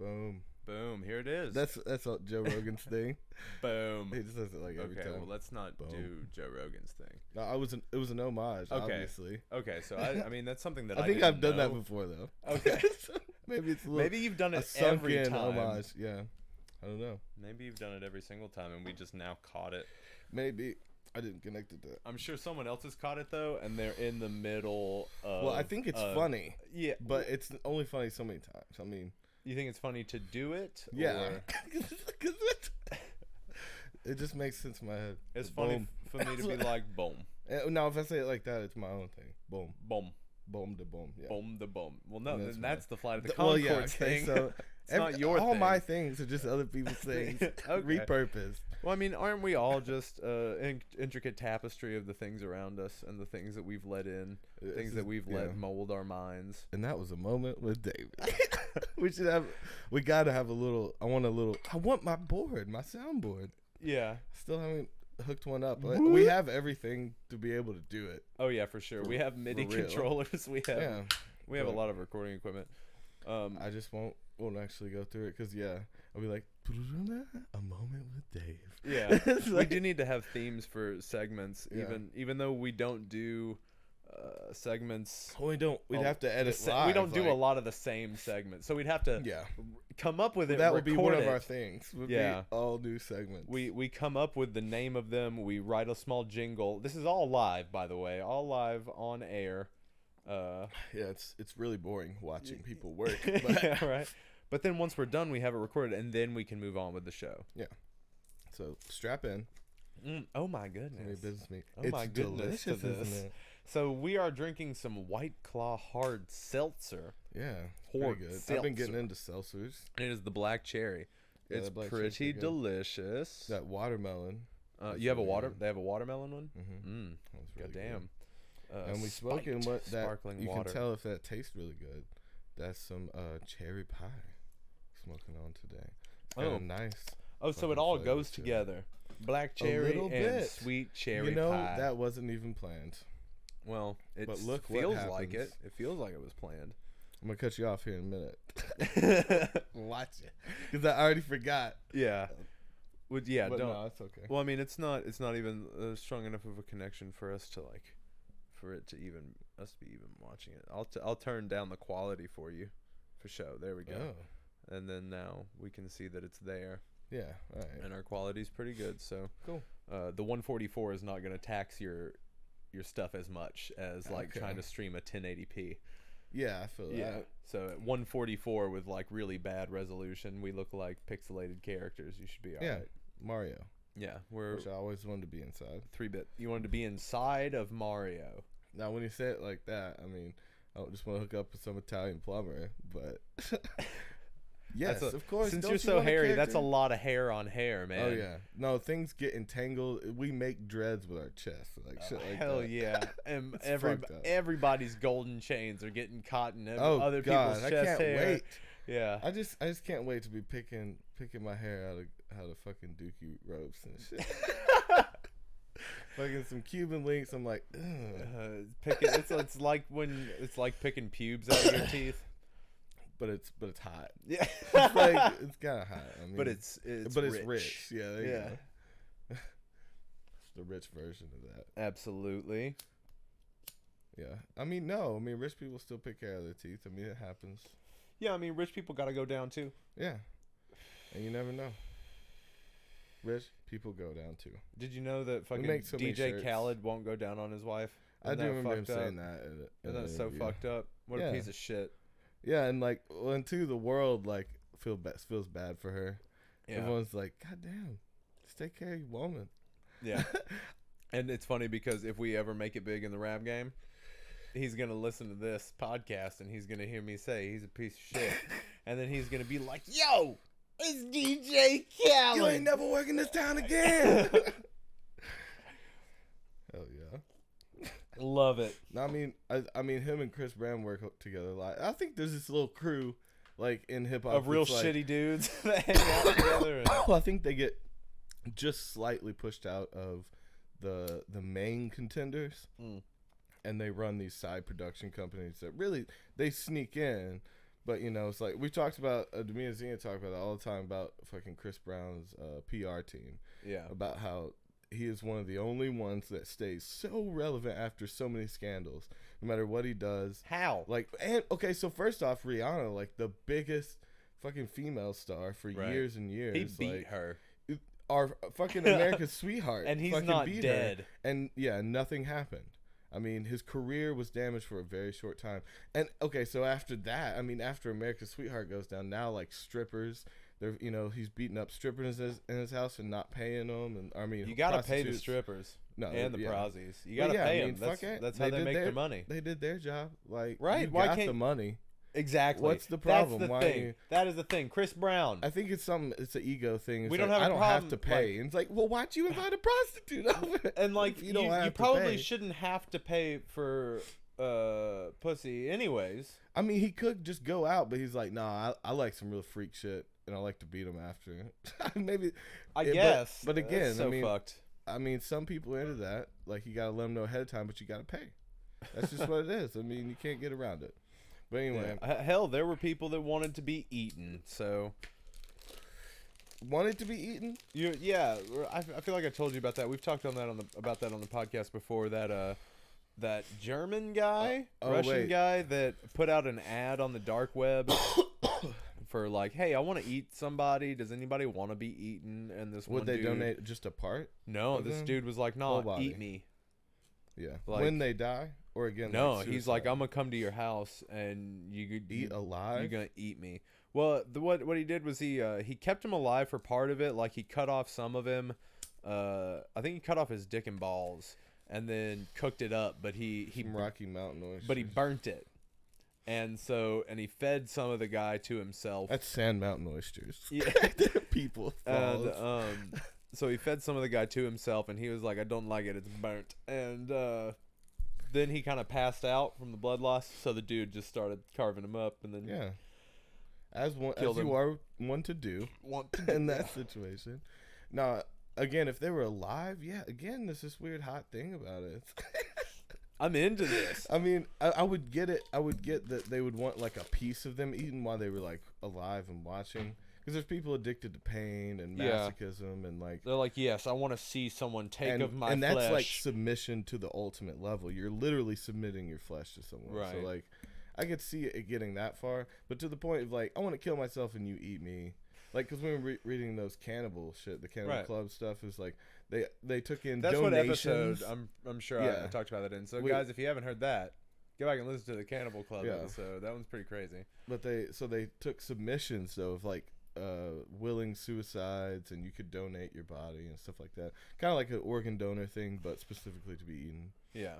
Boom. Boom. Here it is. That's Joe Rogan's thing. Boom. He just does it like every time. Okay, well, let's not do Joe Rogan's thing. No, it was an homage, obviously. Okay, so I mean, that's something that I think I've done that before, though. Okay. Maybe it's maybe you've done it a every time. homage. Yeah. I don't know. Maybe you've done it every single time, and we just now caught it. Maybe. I didn't connect it to that. I'm sure someone else has caught it, though, and they're in the middle of... Well, I think it's funny. Yeah. But it's only funny so many times. I mean... You think it's funny to do it? Yeah. It just makes sense in my head. It's funny for me to be like, boom. Now, if I say it like that, it's my own thing. Boom. Boom. Boom, the boom. Yeah. Boom, the boom. Well, no, that's the Flight of the Conchords thing. So it's not your all thing. my things are just other people's things. Repurposed. Well, I mean, aren't we all just intricate tapestry of the things around us and the things that we've let in, things that we've let mold our minds? And that was a moment with David. We gotta have a little. I want my board, my soundboard. Yeah. Still haven't hooked one up. We have everything to be able to do it. Oh yeah, for sure. We have MIDI controllers. We have a lot of recording equipment. I just won't actually go through it because I'll be like a moment with Dave. Yeah, we do need to have themes for segments, even though we don't do segments. Well, we don't. We'd have to edit live. We don't do a lot of the same segments, so we'd have to come up with it. That would be one of our things. Be all new segments. We come up with the name of them. We write a small jingle. This is all live, by the way, all live on air. It's really boring watching people work. But. Yeah, right. But then once we're done, we have it recorded, and then we can move on with the show. Yeah. So strap in. Oh my goodness. It's my goodness. Delicious, isn't it? So we are drinking some White Claw hard seltzer. Yeah, pretty good. Seltzer. I've been getting into seltzers. It is the black cherry. It's pretty delicious. That watermelon. You have a They have a watermelon one. Mm-hmm. Really goddamn. And we smoking that sparkling you water. can tell if that tastes really good. That's some cherry pie. Smoking on today. It's nice. Oh, so it all goes together. Black cherry and sweet cherry pie. That wasn't even planned. Well, it feels like it. It feels like it was planned. I'm going to cut you off here in a minute. Watch it. Because I already forgot. Yeah. Don't. No, it's okay. Well, I mean, it's not even strong enough of a connection for us to for it to even us to be even watching it. I'll turn down the quality for you, for show. There we go. Oh. And then now we can see that it's there. Yeah, all right. And our quality's pretty good. So cool. The 144 is not going to tax your stuff as much as trying to stream a 1080p. Yeah, I feel that. So at 144 with really bad resolution, we look like pixelated characters. You should be all right. Mario. Yeah, which I always wanted to be inside. 3-bit. You wanted to be inside of Mario. Now, when you say it like that, I mean, I don't just want to hook up with some Italian plumber, but yes, of course. Since you're so hairy, that's a lot of hair on hair, man. Oh yeah, no, things get entangled. We make dreads with our chest, shit like hell that. Yeah, and everybody's golden chains are getting caught in other people's chest I can't hair. Wait. Yeah, I just can't wait to be picking my hair out of fucking dookie ropes and shit. Fucking some Cuban links. I'm like, it's like picking pubes out of your teeth. But it's hot. Yeah, it's kind of hot. I mean, but it's rich. Yeah, there you go. It's the rich version of that. Absolutely. Yeah, I mean, no. I mean, rich people still pick care of their teeth. I mean, it happens. Yeah, I mean, rich people got to go down too. Yeah, and you never know. Rich people go down too. Did you know that fucking DJ Khaled won't go down on his wife? I do remember him saying that. Isn't that so fucked up? What a piece of shit. Yeah, and the world feels bad for her. Yeah. Everyone's like, God damn, just take care of your woman. Yeah. And it's funny because if we ever make it big in the rap game, he's going to listen to this podcast and he's going to hear me say he's a piece of shit. And then he's going to be like, yo, it's DJ Khaled. You ain't never working this town again. Hell yeah. Love it. I mean, him and Chris Brown work together a lot. I think there's this little crew, in hip hop, of real shitty dudes that hang out together. I think they get just slightly pushed out of the main contenders, and they run these side production companies that really they sneak in, But it's like we talked about. Me and Zena talk about it all the time about fucking Chris Brown's PR team. Yeah. About how he is one of the only ones that stays so relevant after so many scandals, no matter what he does. How? So first off, Rihanna, like the biggest fucking female star for years and years. He beat her. Our fucking America's sweetheart. And he's fucking not beat dead. Her. And yeah, nothing happened. I mean, his career was damaged for a very short time. And so after that, after America's Sweetheart goes down, now like strippers, they're he's beating up strippers in his house and not paying them. And you gotta pay the strippers. And the prazzies. You gotta pay them. That's how they make their money. They did their job. Like, right? Why got the money? Exactly. What's the problem? That's the thing. That is the thing. Chris Brown. I think it's an ego thing. It's we don't like, have a I don't problem. have to pay. And it's like, well, why'd you invite a prostitute over? And like, you don't have you to probably pay. shouldn't have to pay for pussy anyways. I mean, he could just go out, but he's like, nah, I like some real freak shit, and I like to beat him after. Maybe. I guess. But again, so fucked. Some people are into that. Like, you gotta let them know ahead of time, but you gotta pay. That's just what it is. I mean, you can't get around it. But anyway, hell, there were people that wanted to be eaten. So wanted to be eaten. I feel like I told you about that. We've talked about that on the podcast before. That German guy, Russian guy that put out an ad on the dark web for like, hey, I want to eat somebody. Does anybody want to be eaten? And this would they donate just a part? No, this dude was like, no, eat me. Yeah, like, when they die. Or again, no, he's like, I'm gonna come to your house and you could eat alive. You're gonna eat me. Well, what he did was he kept him alive for part of it. Like he cut off some of him. I think he cut off his dick and balls and then cooked it up. But he Rocky Mountain oysters. But he burnt it, and he fed some of the guy to himself. That's Sand Mountain oysters. Yeah, people. And so he fed some of the guy to himself, and he was like, I don't like it. It's burnt. And then he kind of passed out from the blood loss, so the dude just started carving him up, and then as you are one to do in that situation. Now, again, if they were alive, there's this weird hot thing about it. I'm into this. I mean, I would get it. I would get that they would want like a piece of them eaten while they were like alive and watching. Because there's people addicted to pain and masochism and like they're like, yes, I want to see someone take of my flesh. And that's like submission to the ultimate level. You're literally submitting your flesh to someone. Right. So like, I could see it getting that far, but to the point of like, I want to kill myself and you eat me. Like, because we were reading those cannibal shit, the Cannibal Club stuff is like they took in that's donations. What episode I'm sure I talked about that in. So guys, if you haven't heard that, go back and listen to the Cannibal Club episode. That one's pretty crazy. But they took submissions though of like willing suicides, and you could donate your body and stuff like that. Kind of like an organ donor thing, but specifically to be eaten. Yeah.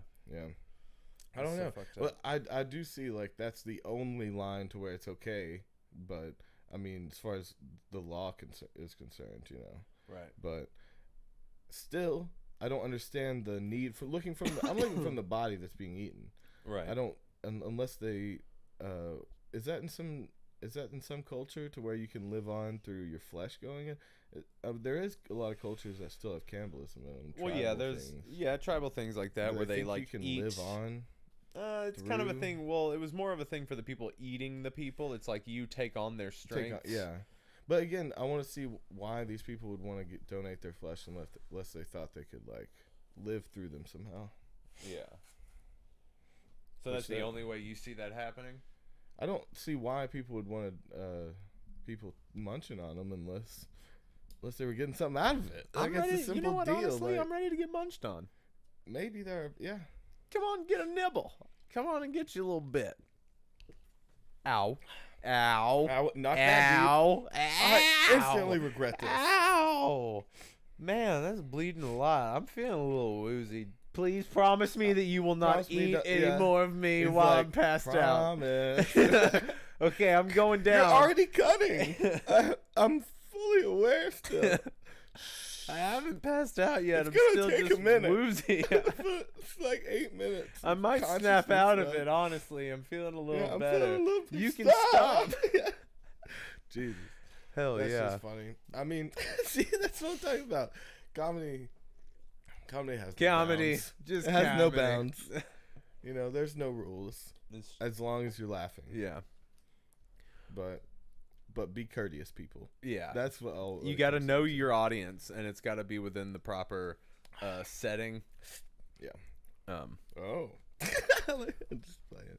I don't know. But I do see like that's the only line to where it's okay. But I mean, as far as the law is concerned, Right. But still, I don't understand the need for looking from. I'm looking from the body that's being eaten. Right. I don't unless they. Is that in some culture to where you can live on through your flesh going in? There is a lot of cultures that still have cannibalism in them. Well, there's tribal things like that where they like you can eat. live on. It's kind of a thing. Well, it was more of a thing for the people eating the people. It's like you take on their strength. But again, I want to see why these people would want to donate their flesh unless they thought they could like live through them somehow. Yeah. So that's the only way you see that happening? I don't see why people would want people munching on them unless they were getting something out of it. Like, it's a simple deal. Honestly, like, I'm ready to get munched on. Maybe they're Come on, get a nibble. Come on and get you a little bit. Ow. Ow. Not Ow. that deep. I instantly regret this. Ow. Man, that's bleeding a lot. I'm feeling a little woozy. Please promise me that you will not eat any more of me while I'm passed out. Okay, I'm going down. You're already cutting. I'm fully aware still. I haven't passed out yet. It's I'm still take just a minute. woozy. It's like 8 minutes. I might snap out of it, honestly. I'm feeling a little better. Feeling a little you can stop. Jesus. Hell that's yeah. That's just funny. I mean, see, that's what I'm talking about. Comedy has no bounds. Just it has no bounds. There's no rules. As long as you're laughing. Yeah. but be courteous, people. Yeah, That's what I'll, you got to know your audience, and it's got to be within the proper setting. Yeah. Oh. I'm just playing.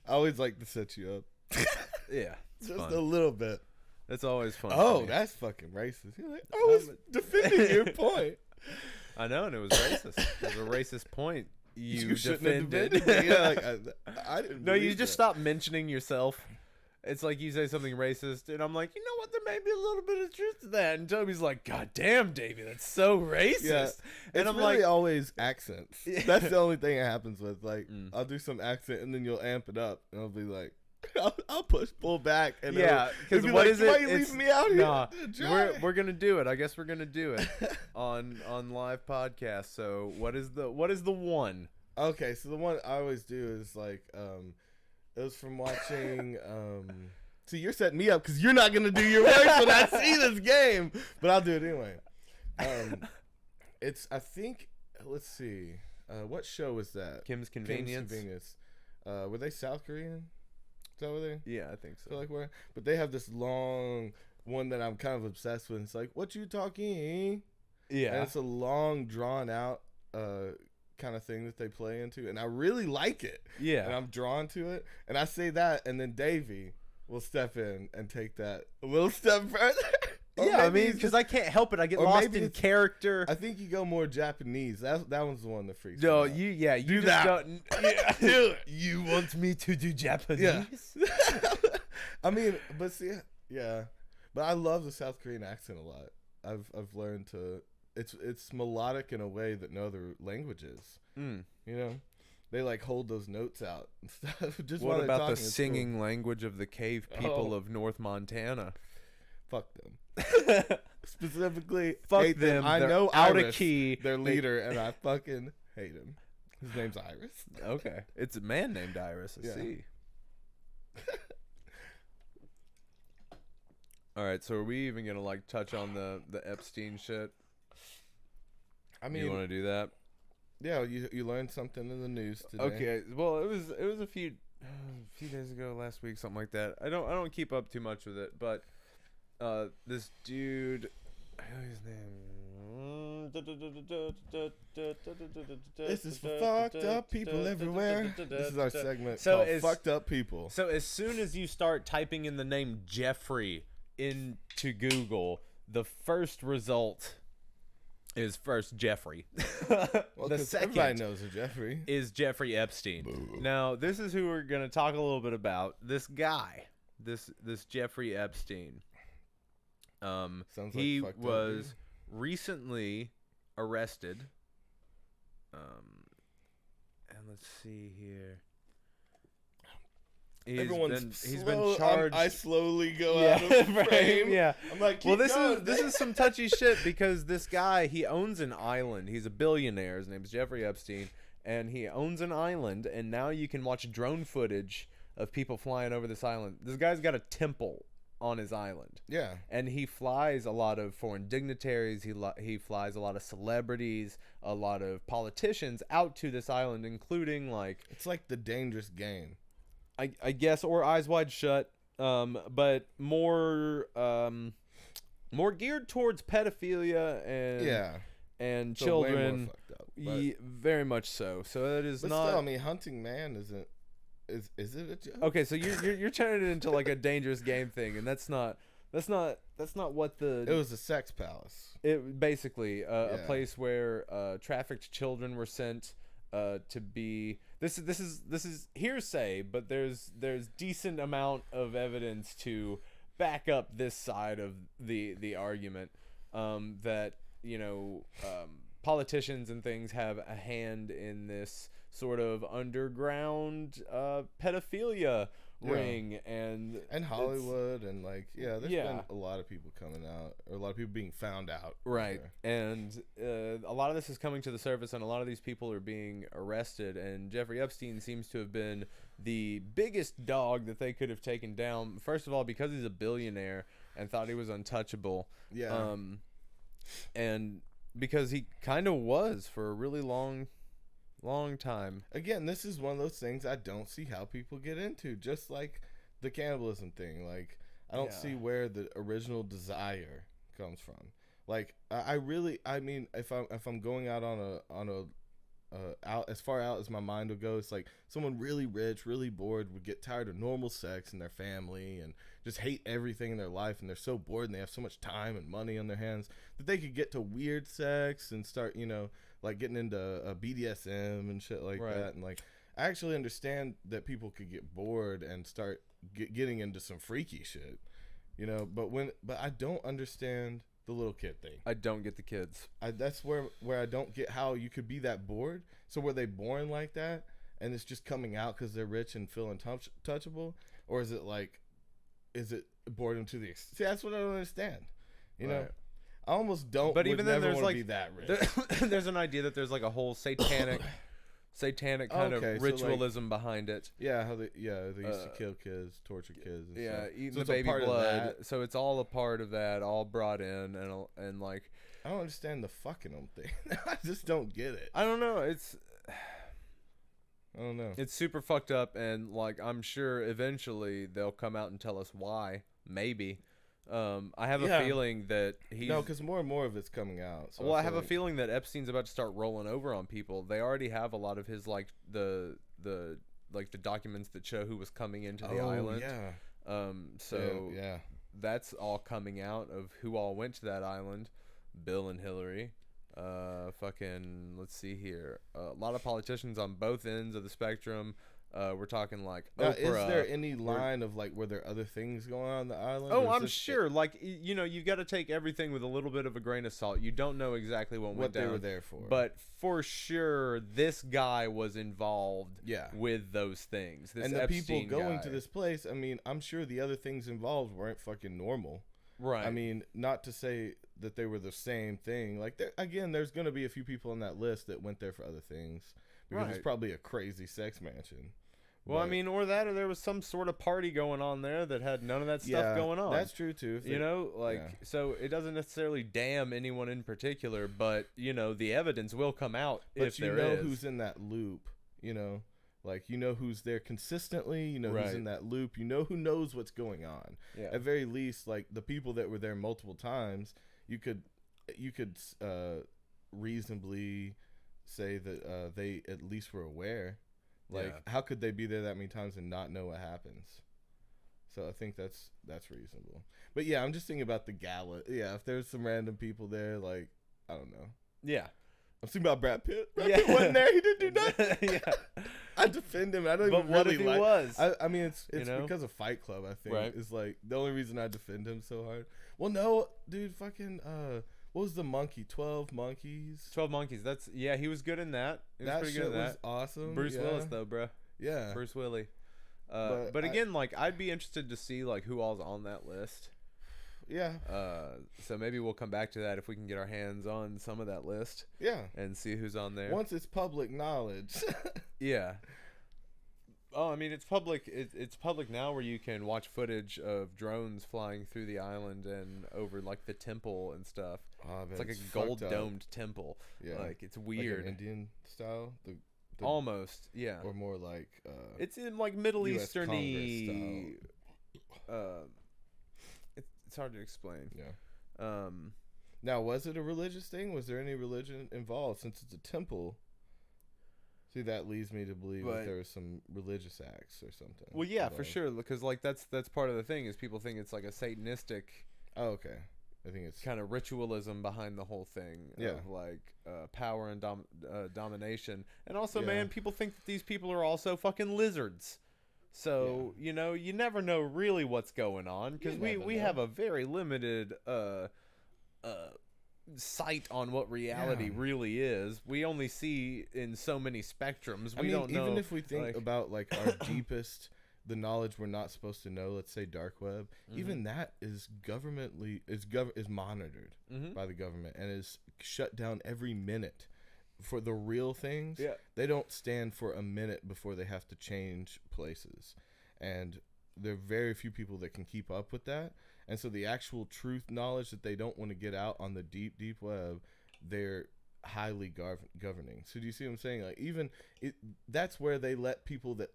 I always like to set you up. Yeah, just fun. a little bit. That's always fun. Oh, that's fucking racist. You're like, I was defending your point. I know, and it was racist. It was a racist point. You defended. Yeah, like, I didn't. No, you just stop mentioning yourself. It's like you say something racist, and I'm like, you know what? There may be a little bit of truth to that. And Toby's like, God damn, Davey, that's so racist. Yeah. And it's I'm really like, always accents. That's the only thing that happens with. Like, I'll do some accent, and then you'll amp it up, and I'll be like, I'll pull back. And yeah, because what like, is it? Why are you leaving me out here? Nah, we're gonna do it. I guess we're gonna do it on live podcast. So what is the one? Okay, so the one I always do is like, it was from watching. See, you're setting me up because you're not gonna do your work when I see this game, but I'll do it anyway. It's, I think, let's see, what show was that? Kim's Convenience. Were they South Korean? Is that what they? Yeah, I think so. Feel like where? But they have this long one that I'm kind of obsessed with. It's like, what you talking? Yeah, and it's a long, drawn out kind of thing that they play into, and I really like it. Yeah, and I'm drawn to it, and I say that, and then Davey will step in and take that a little step further. Yeah, I mean, because I can't help it. I get lost in character. I think you go more Japanese. That one's the one that freaks no, me out. you do just that. Don't, yeah. Do it. You want me to do Japanese? Yeah. I mean, but see, yeah, but I love the South Korean accent a lot. I've learned to. It's melodic in a way that no other language is. You know, they like hold those notes out and stuff. Just what about talking, the singing language of the cave people of North Montana? Fuck them. Specifically, fuck hate them. I They're know out Iris, of key. Their leader, and I fucking hate him. His name's Iris. Okay, it's a man named Iris. I see. All right, so are we even gonna like touch on the Epstein shit? I mean, you want to do that? Yeah, you learned something in the news today. Okay, well, it was a few days ago, last week, something like that. I don't keep up too much with it, but this dude, I know his name. This is for fucked up people everywhere. This is our segment called Fucked Up People. So as soon as you start typing in the name Jeffrey into Google, the first result is first Jeffrey. Well, the second everybody knows a Jeffrey is Jeffrey Epstein. Boo. Now, this is who we're going to talk a little bit about. This guy, this Jeffrey Epstein. He was recently arrested. And let's see here. He's been charged. I slowly go out of frame. Yeah. I'm like, well, this is some touchy shit because this guy, he owns an island. He's a billionaire. His name's Jeffrey Epstein, and he owns an island. And now you can watch drone footage of people flying over this island. This guy's got a temple on his island. Yeah. And he flies a lot of foreign dignitaries. He flies a lot of celebrities, a lot of politicians out to this island, including like it's like The Dangerous Game. I guess, or Eyes Wide Shut, but more geared towards pedophilia and so children. Way more fucked up, very much so. So it is but not. Still, I mean, hunting man isn't. Is it a joke? Okay, so you're turning it into like a Dangerous Game thing, and that's not what the. It was a sex palace. It basically a place where trafficked children were sent. To be this is hearsay, but there's decent amount of evidence to back up this side of the argument that politicians and things have a hand in this sort of underground pedophilia ring and Hollywood and like there's been a lot of people coming out, or a lot of people being found out, right? And a lot of this is coming to the surface, and a lot of these people are being arrested. And Jeffrey Epstein seems to have been the biggest dog that they could have taken down. First of all, because he's a billionaire and thought he was untouchable. Yeah. And because he kind of was for a really long time. Again, this is one of those things I don't see how people get into. Just like the cannibalism thing. Like, I don't see where the original desire comes from. Like, I mean, if I'm going out on a out as far out as my mind would go, it's like someone really rich, really bored would get tired of normal sex and their family and just hate everything in their life, and they're so bored and they have so much time and money on their hands that they could get to weird sex and start, like getting into BDSM and shit like that. And like, I actually understand that people could get bored and start getting into some freaky shit, but I don't understand the little kid thing. I don't get the kids. That's where I don't get how you could be that bored. So were they born like that, and it's just coming out because they're rich and feeling touchable, or is it boredom to the See, that's what I don't understand. You know, I almost don't. But even then, there's like be that rich. There's an idea that there's like a whole satanic kind of ritualism behind it. Yeah, how they used to kill kids, torture kids. And stuff. Eating the baby blood. So it's all a part of that, all brought in, and like, I don't understand the fucking them thing. I just don't get it. I don't know. I don't know. It's super fucked up, and like, I'm sure eventually they'll come out and tell us why. Maybe. I have a feeling that because more and more of it's coming out. So I have a feeling that Epstein's about to start rolling over on people. They already have a lot of his like the documents that show who was coming into the island. Yeah. That's all coming out of who all went to that island. Bill and Hillary. Let's see here. A lot of politicians on both ends of the spectrum. We're talking like Oprah. Is there any line of like, were there other things going on the island? Oh, I'm sure. Like, you got to take everything with a little bit of a grain of salt. You don't know exactly what they were there for. But for sure, this guy was involved with those things. And the Epstein people going to this place, I mean, I'm sure the other things involved weren't fucking normal. Right. I mean, not to say that they were the same thing. Like, there's going to be a few people on that list that went there for other things. Because it's probably a crazy sex mansion. Well, I mean, or there was some sort of party going on there that had none of that stuff going on. That's true too. So it doesn't necessarily damn anyone in particular, but the evidence will come out if there is. But who's in that loop, like who's there consistently, who's in that loop, who knows what's going on. Yeah. At very least, like the people that were there multiple times, you could reasonably say that they at least were aware. Like, how could they be there that many times and not know what happens? So I think that's reasonable. But yeah, I'm just thinking about the gala. Yeah, if there's some random people there, like, I don't know. Yeah. I'm thinking about Brad Pitt. Brad Pitt wasn't there. He didn't do nothing. Yeah. I defend him. I don't but even what really if he like. Was? I mean, it's because of Fight Club. I think right. Is like the only reason I defend him so hard. Well, no, dude, fucking. What was the monkey? 12 Monkeys. 12 Monkeys. He was good in that. He was pretty good in that. Was awesome. Bruce Willis though, bro. Yeah. Bruce Willis. But again, like, I'd be interested to see like who all's on that list. Yeah. So maybe we'll come back to that if we can get our hands on some of that list. Yeah. And see who's on there. Once it's public knowledge. Yeah. Oh, I mean, it's public. It's public now, where you can watch footage of drones flying through the island and over like the temple and stuff. Oh, it's like a gold domed temple. Yeah. Like, it's weird. Like an Indian style. The almost, yeah. Or more like. It's in like Middle US Eastern-y. It's hard to explain. Yeah. Now, was it a religious thing? Was there any religion involved? Since it's a temple. See, that leads me to believe that there was some religious acts or something. Well, yeah, for sure, because like that's part of the thing is people think it's like a satanistic. Oh, okay. I think it's kind of ritualism behind the whole thing. Yeah. Of like power and domination, and also, man, people think that these people are also fucking lizards. So you never know really what's going on because we have a very limited sight on what reality really is. We only see in so many spectrums. We don't know. Even if we think about like our deepest, the knowledge we're not supposed to know, let's say dark web, even that is is monitored by the government and is shut down every minute. For the real things, they don't stand for a minute before they have to change places, and there are very few people that can keep up with that. And so the actual truth knowledge that they don't want to get out on the deep web, they're highly governing. So do you see what I'm saying? Like, even that's where they let people that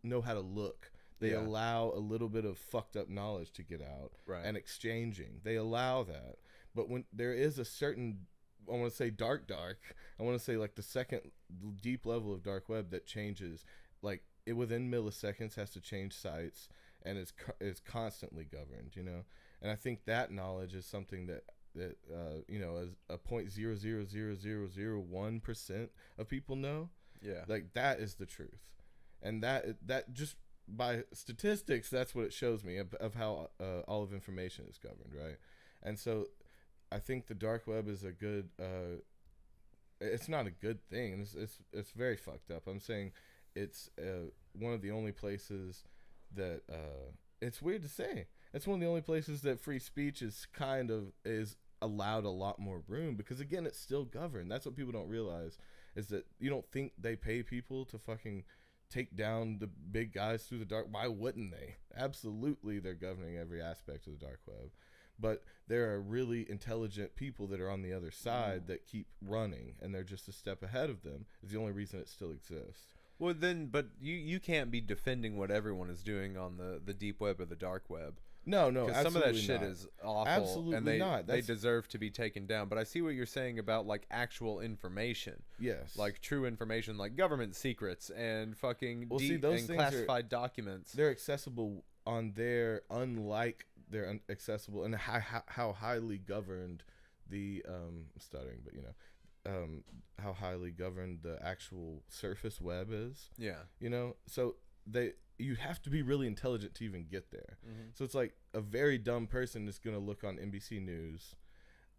know how to look, They Yeah. allow a little bit of fucked up knowledge to get out Right. and exchanging. They allow that. But when there is a certain, I want to say dark, I want to say like the second deep level of dark web that changes, like it within milliseconds has to change sites and is constantly governed, you know. And I think that knowledge is something that you know, as a 0.0000001% of people know. Yeah. Like that is the truth, and that just by statistics, that's what it shows me of how all of information is governed, right? And so I think the dark web is a good it's not a good thing. It's very fucked up. I'm saying it's one of the only places that it's weird to say. It's one of the only places that free speech is allowed a lot more room, because again, it's still governed. That's what people don't realize, is that you don't think they pay people to fucking take down the big guys through the dark. Why wouldn't they? Absolutely, they're governing every aspect of the dark web. But there are really intelligent people that are on the other side that keep running, and they're just a step ahead of them. Is the only reason it still exists. Well, then, but you can't be defending what everyone is doing on the deep web or the dark web. No, Because some of that shit is awful, Absolutely and they not. they deserve to be taken down. But I see what you're saying about like actual information, Yes. like true information, like government secrets and fucking Well, see, deep those and things classified documents. they're accessible on their, unlike they're accessible and how highly governed the I'm stuttering, but you know, how highly governed the actual surface web is. Yeah. You know, so you have to be really intelligent to even get there. So it's like a very dumb person is going to look on NBC News.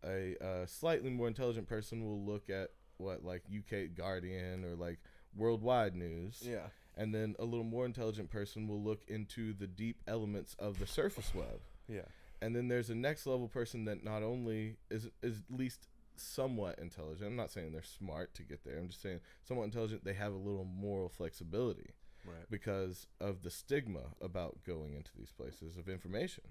A slightly more intelligent person will look at what, like UK Guardian or like Worldwide News. Yeah. And then a little more intelligent person will look into the deep elements of the surface web. Yeah. And then there's a next level person that not only is at least somewhat intelligent. I'm not saying they're smart to get there. I'm just saying somewhat intelligent. They have a little moral flexibility. Right. Because of the stigma about going into these places of information,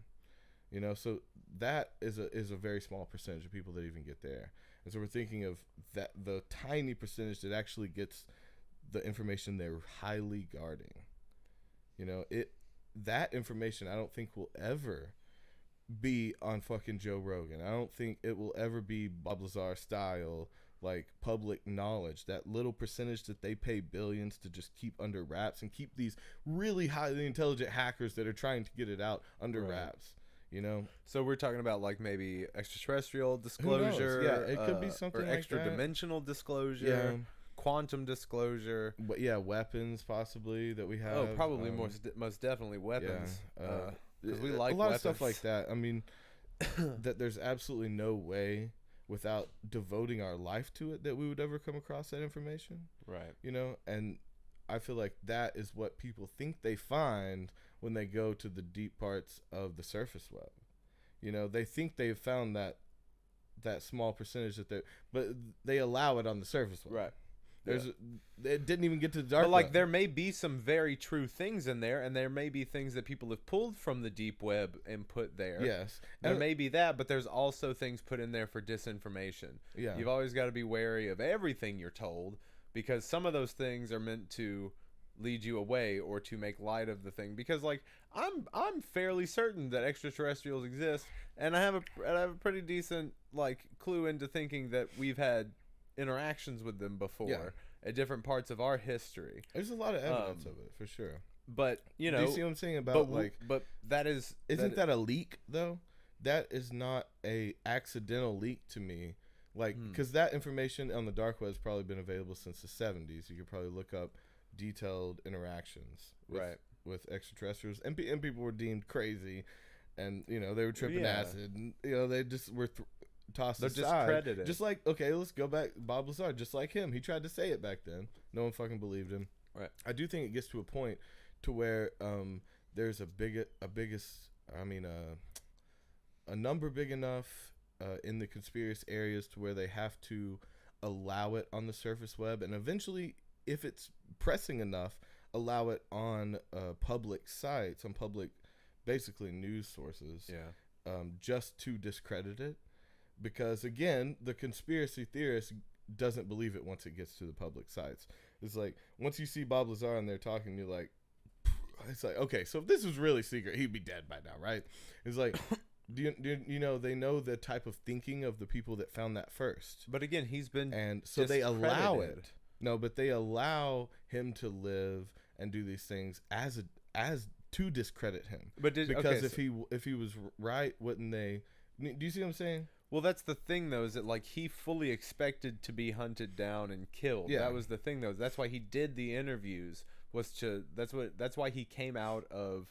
you know. So that is a very small percentage of people that even get there. And so we're thinking of that, the tiny percentage that actually gets the information they're highly guarding. You know, that information I don't think will ever be on fucking Joe Rogan. I don't think it will ever be Bob Lazar style, like public knowledge. That little percentage that they pay billions to just keep under wraps and keep these really highly intelligent hackers that are trying to get it out under wraps, you know. So we're talking about like maybe extraterrestrial disclosure. Yeah, it could be something or like extra that. dimensional disclosure. Yeah. Quantum disclosure. But yeah, weapons possibly that we have. Oh, probably most definitely weapons. Yeah, Because we like a lot weapons. of stuff like that. I mean, that there's absolutely no way without devoting our life to it that we would ever come across that information. Right. You know, and I feel like that is what people think they find when they go to the deep parts of the surface web. You know, they think they've found that small percentage but they allow it on the surface web. Right. It didn't even get to the dark But like web. there may be some very true things in there, and there may be things that people have pulled from the deep web and put there. Yes. There may be that, but there's also things put in there for disinformation. Yeah. You've always got to be wary of everything you're told, because some of those things are meant to lead you away or to make light of the thing. Because like I'm fairly certain that extraterrestrials exist, and I have a pretty decent like clue into thinking that we've had interactions with them before at different parts of our history. There's a lot of evidence of it for sure. But you know, do you see what I'm saying about but that is isn't that a leak though? That is not a accidental leak to me. Like, because that information on the dark web has probably been available since the 70s. You could probably look up detailed interactions with extraterrestrials, and people were deemed crazy, and you know they were tripping acid, and you know they just were tossed aside. Discredited. Just like, okay, let's go back. Bob Lazar, just like him, he tried to say it back then. No one fucking believed him. Right. I do think it gets to a point to where there's a number big enough in the conspiracy areas to where they have to allow it on the surface web, and eventually, if it's pressing enough, allow it on public sites, on public, basically news sources. Yeah. Just to discredit it. Because again, the conspiracy theorist doesn't believe it once it gets to the public sites. It's like once you see Bob Lazar on there talking, you're like, it's like, okay, so if this was really secret, he'd be dead by now, right? It's like, you know, they know the type of thinking of the people that found that first. But again, he's been And so they allow discredited. it. No, but they allow him to live and do these things as to discredit him. But Because if he was right, wouldn't they? Do you see what I'm saying? Well, that's the thing, though, is that like he fully expected to be hunted down and killed. Yeah. That was the thing, though. That's why he did the interviews. That's why he came out of,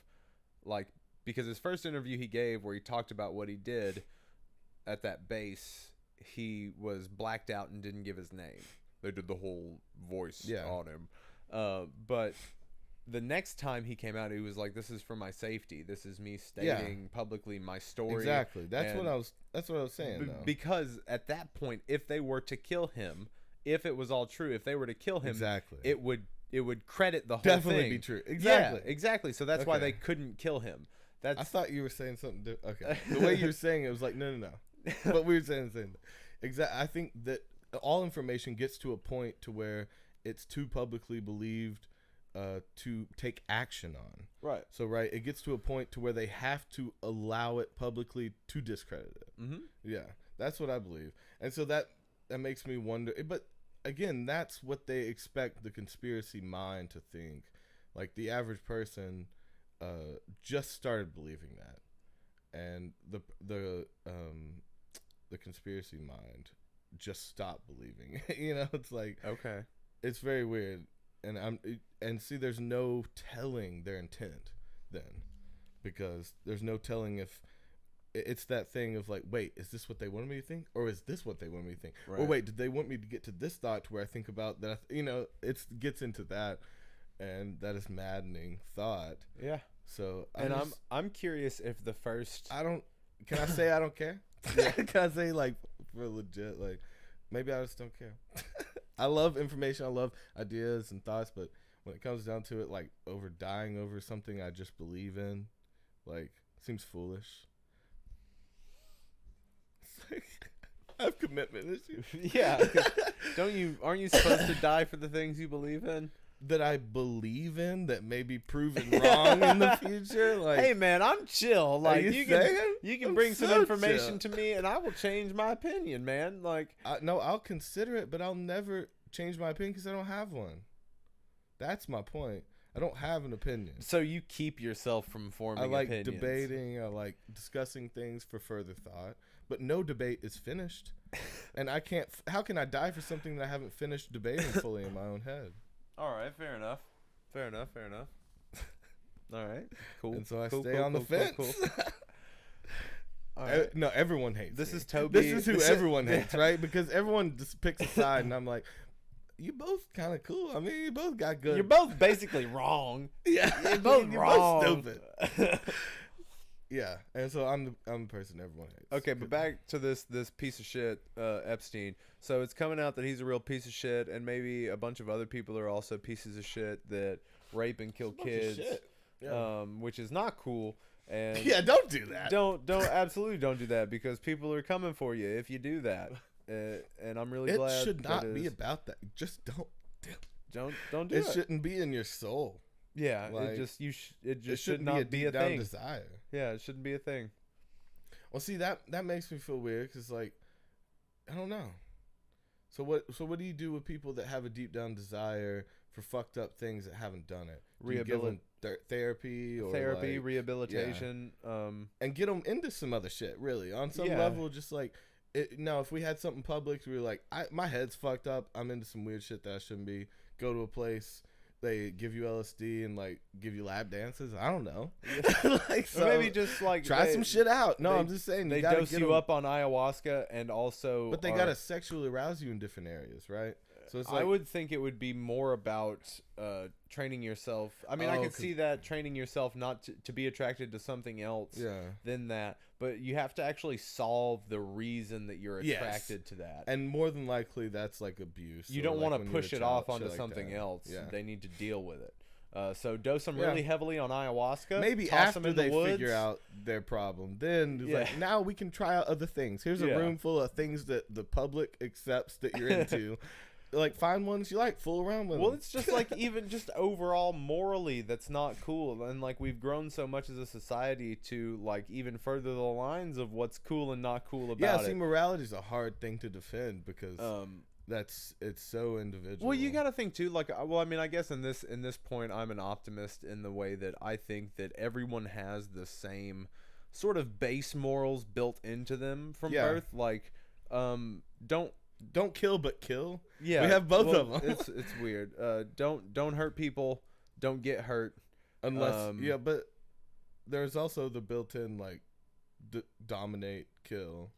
like, because his first interview he gave where he talked about what he did at that base, he was blacked out and didn't give his name. They did the whole voice on him. But the next time he came out, he was like, "This is for my safety. This is me stating publicly my story." Exactly. That's what I was saying. Because at that point, if they were to kill him, if it was all true, if they were to kill him, exactly, it would credit the whole definitely thing. Be true. Exactly. Yeah, exactly. So that's why they couldn't kill him. I thought you were saying something different. Okay. The way you were saying it was like, no. But we were saying the same thing. Exactly. I think that all information gets to a point to where it's too publicly believed to take action on. Right. So, it gets to a point to where they have to allow it publicly to discredit it. Mm-hmm. Yeah, that's what I believe. And so that makes me wonder. But again, that's what they expect the conspiracy mind to think. Like the average person just started believing that, and the conspiracy mind just stopped believing. You know, it's like, okay, it's very weird. And see, there's no telling their intent then, because there's no telling if it's that thing of like, wait, is this what they wanted me to think, or is this what they want me to think, or wait, did they want me to get to this thought to where I think about that? It gets into that, and that is maddening thought. Yeah. So I'm curious if the first can I say I don't care? Can I say like for legit, like maybe I just don't care. I love information, I love ideas and thoughts, but when it comes down to it, like over dying over something I just believe in, like seems foolish. I have commitment issues. Yeah. Aren't you supposed to die for the things you believe in? That I believe in that may be proven wrong in the future. Like, hey man, I'm chill. Like you can bring some information to me and I will change my opinion, man. Like no, I'll consider it, but I'll never change my opinion because I don't have one. That's my point. I don't have an opinion. So you keep yourself from forming opinions. I like opinions. debating. I like discussing things for further thought. But no debate is finished. And I can't... How can I die for something that I haven't finished debating fully in my own head? All right, fair enough. All right, cool. And so I stay on the fence. Cool. All right. No, everyone hates This me. is Toby. This is who everyone hates, right? Because everyone just picks a side, and I'm like, you both kind of cool. I mean, you both got good. You're both basically wrong. Yeah, you're both wrong. Both stupid. Yeah, and so I'm the person everyone hates. Okay, but back to this piece of shit, Epstein. So it's coming out that he's a real piece of shit, and maybe a bunch of other people are also pieces of shit that rape and kill kids, which is not cool. And yeah, don't do that. Absolutely don't do that, because people are coming for you if you do that. And I'm really glad it should not be about that. Just don't do it. It shouldn't be in your soul. Yeah, like, it just should not be a thing. Desire. Yeah, it shouldn't be a thing. Well, see, that makes me feel weird, because like, I don't know. So what do you do with people that have a deep down desire for fucked up things that haven't done it? Do you give them therapy or rehabilitation, and get them into some other shit? Really, on some level, just like. If we had something public, we were like, my head's fucked up. I'm into some weird shit that I shouldn't be. Go to a place, they give you LSD and like give you lap dances. I don't know. Like, so maybe just like try some shit out. No, I'm just saying they dose you up on ayahuasca and also. But they gotta sexually arouse you in different areas, right? So it's like, I would think it would be more about training yourself. I mean, I could see that training yourself not to be attracted to something else than that. But you have to actually solve the reason that you're attracted to that. And more than likely, that's like abuse. You don't want to push it off onto something else. Yeah. They need to deal with it. So dose them really heavily on ayahuasca. Maybe after they figure out their problem, then like, now we can try out other things. Here's a room full of things that the public accepts that you're into. like find ones you like, fool around with Well, them. it's just like even just overall morally, that's not cool. And like we've grown so much as a society to like even further the lines of what's cool and not cool about see, it. morality is a hard thing to defend because it's so individual. Well, you got to think too. Like, well, I mean, I guess in this point, I'm an optimist in the way that I think that everyone has the same sort of base morals built into them from birth. Like, don't kill, but kill. Yeah, we have both of them. It's weird. Don't hurt people. Don't get hurt. Unless but there's also the built-in like dominate, kill.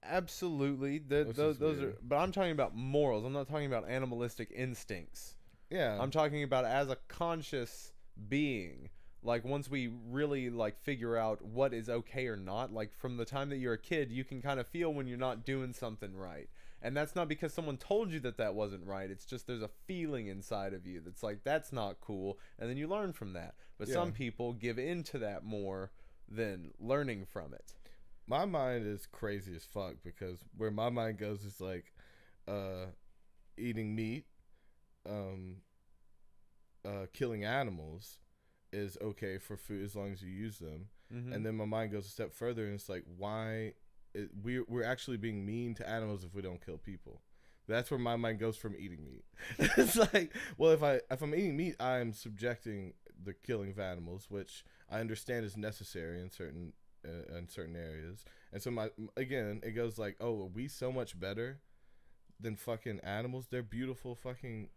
Absolutely, those are. But I'm talking about morals. I'm not talking about animalistic instincts. Yeah, I'm talking about as a conscious being. Like once we really like figure out what is okay or not, like from the time that you're a kid, you can kind of feel when you're not doing something right. And that's not because someone told you that that wasn't right. It's just there's a feeling inside of you that's like, that's not cool. And then you learn from that. But some people give in to that more than learning from it. My mind is crazy as fuck because where my mind goes is like eating meat, killing animals is okay for food as long as you use them. Mm-hmm. And then my mind goes a step further and it's like, why we're actually being mean to animals if we don't kill people. That's where my mind goes from eating meat. It's like, well, if I'm eating meat, I'm subjecting the killing of animals, which I understand is necessary in certain areas. And so it goes like, oh, are we so much better than fucking animals? They're beautiful fucking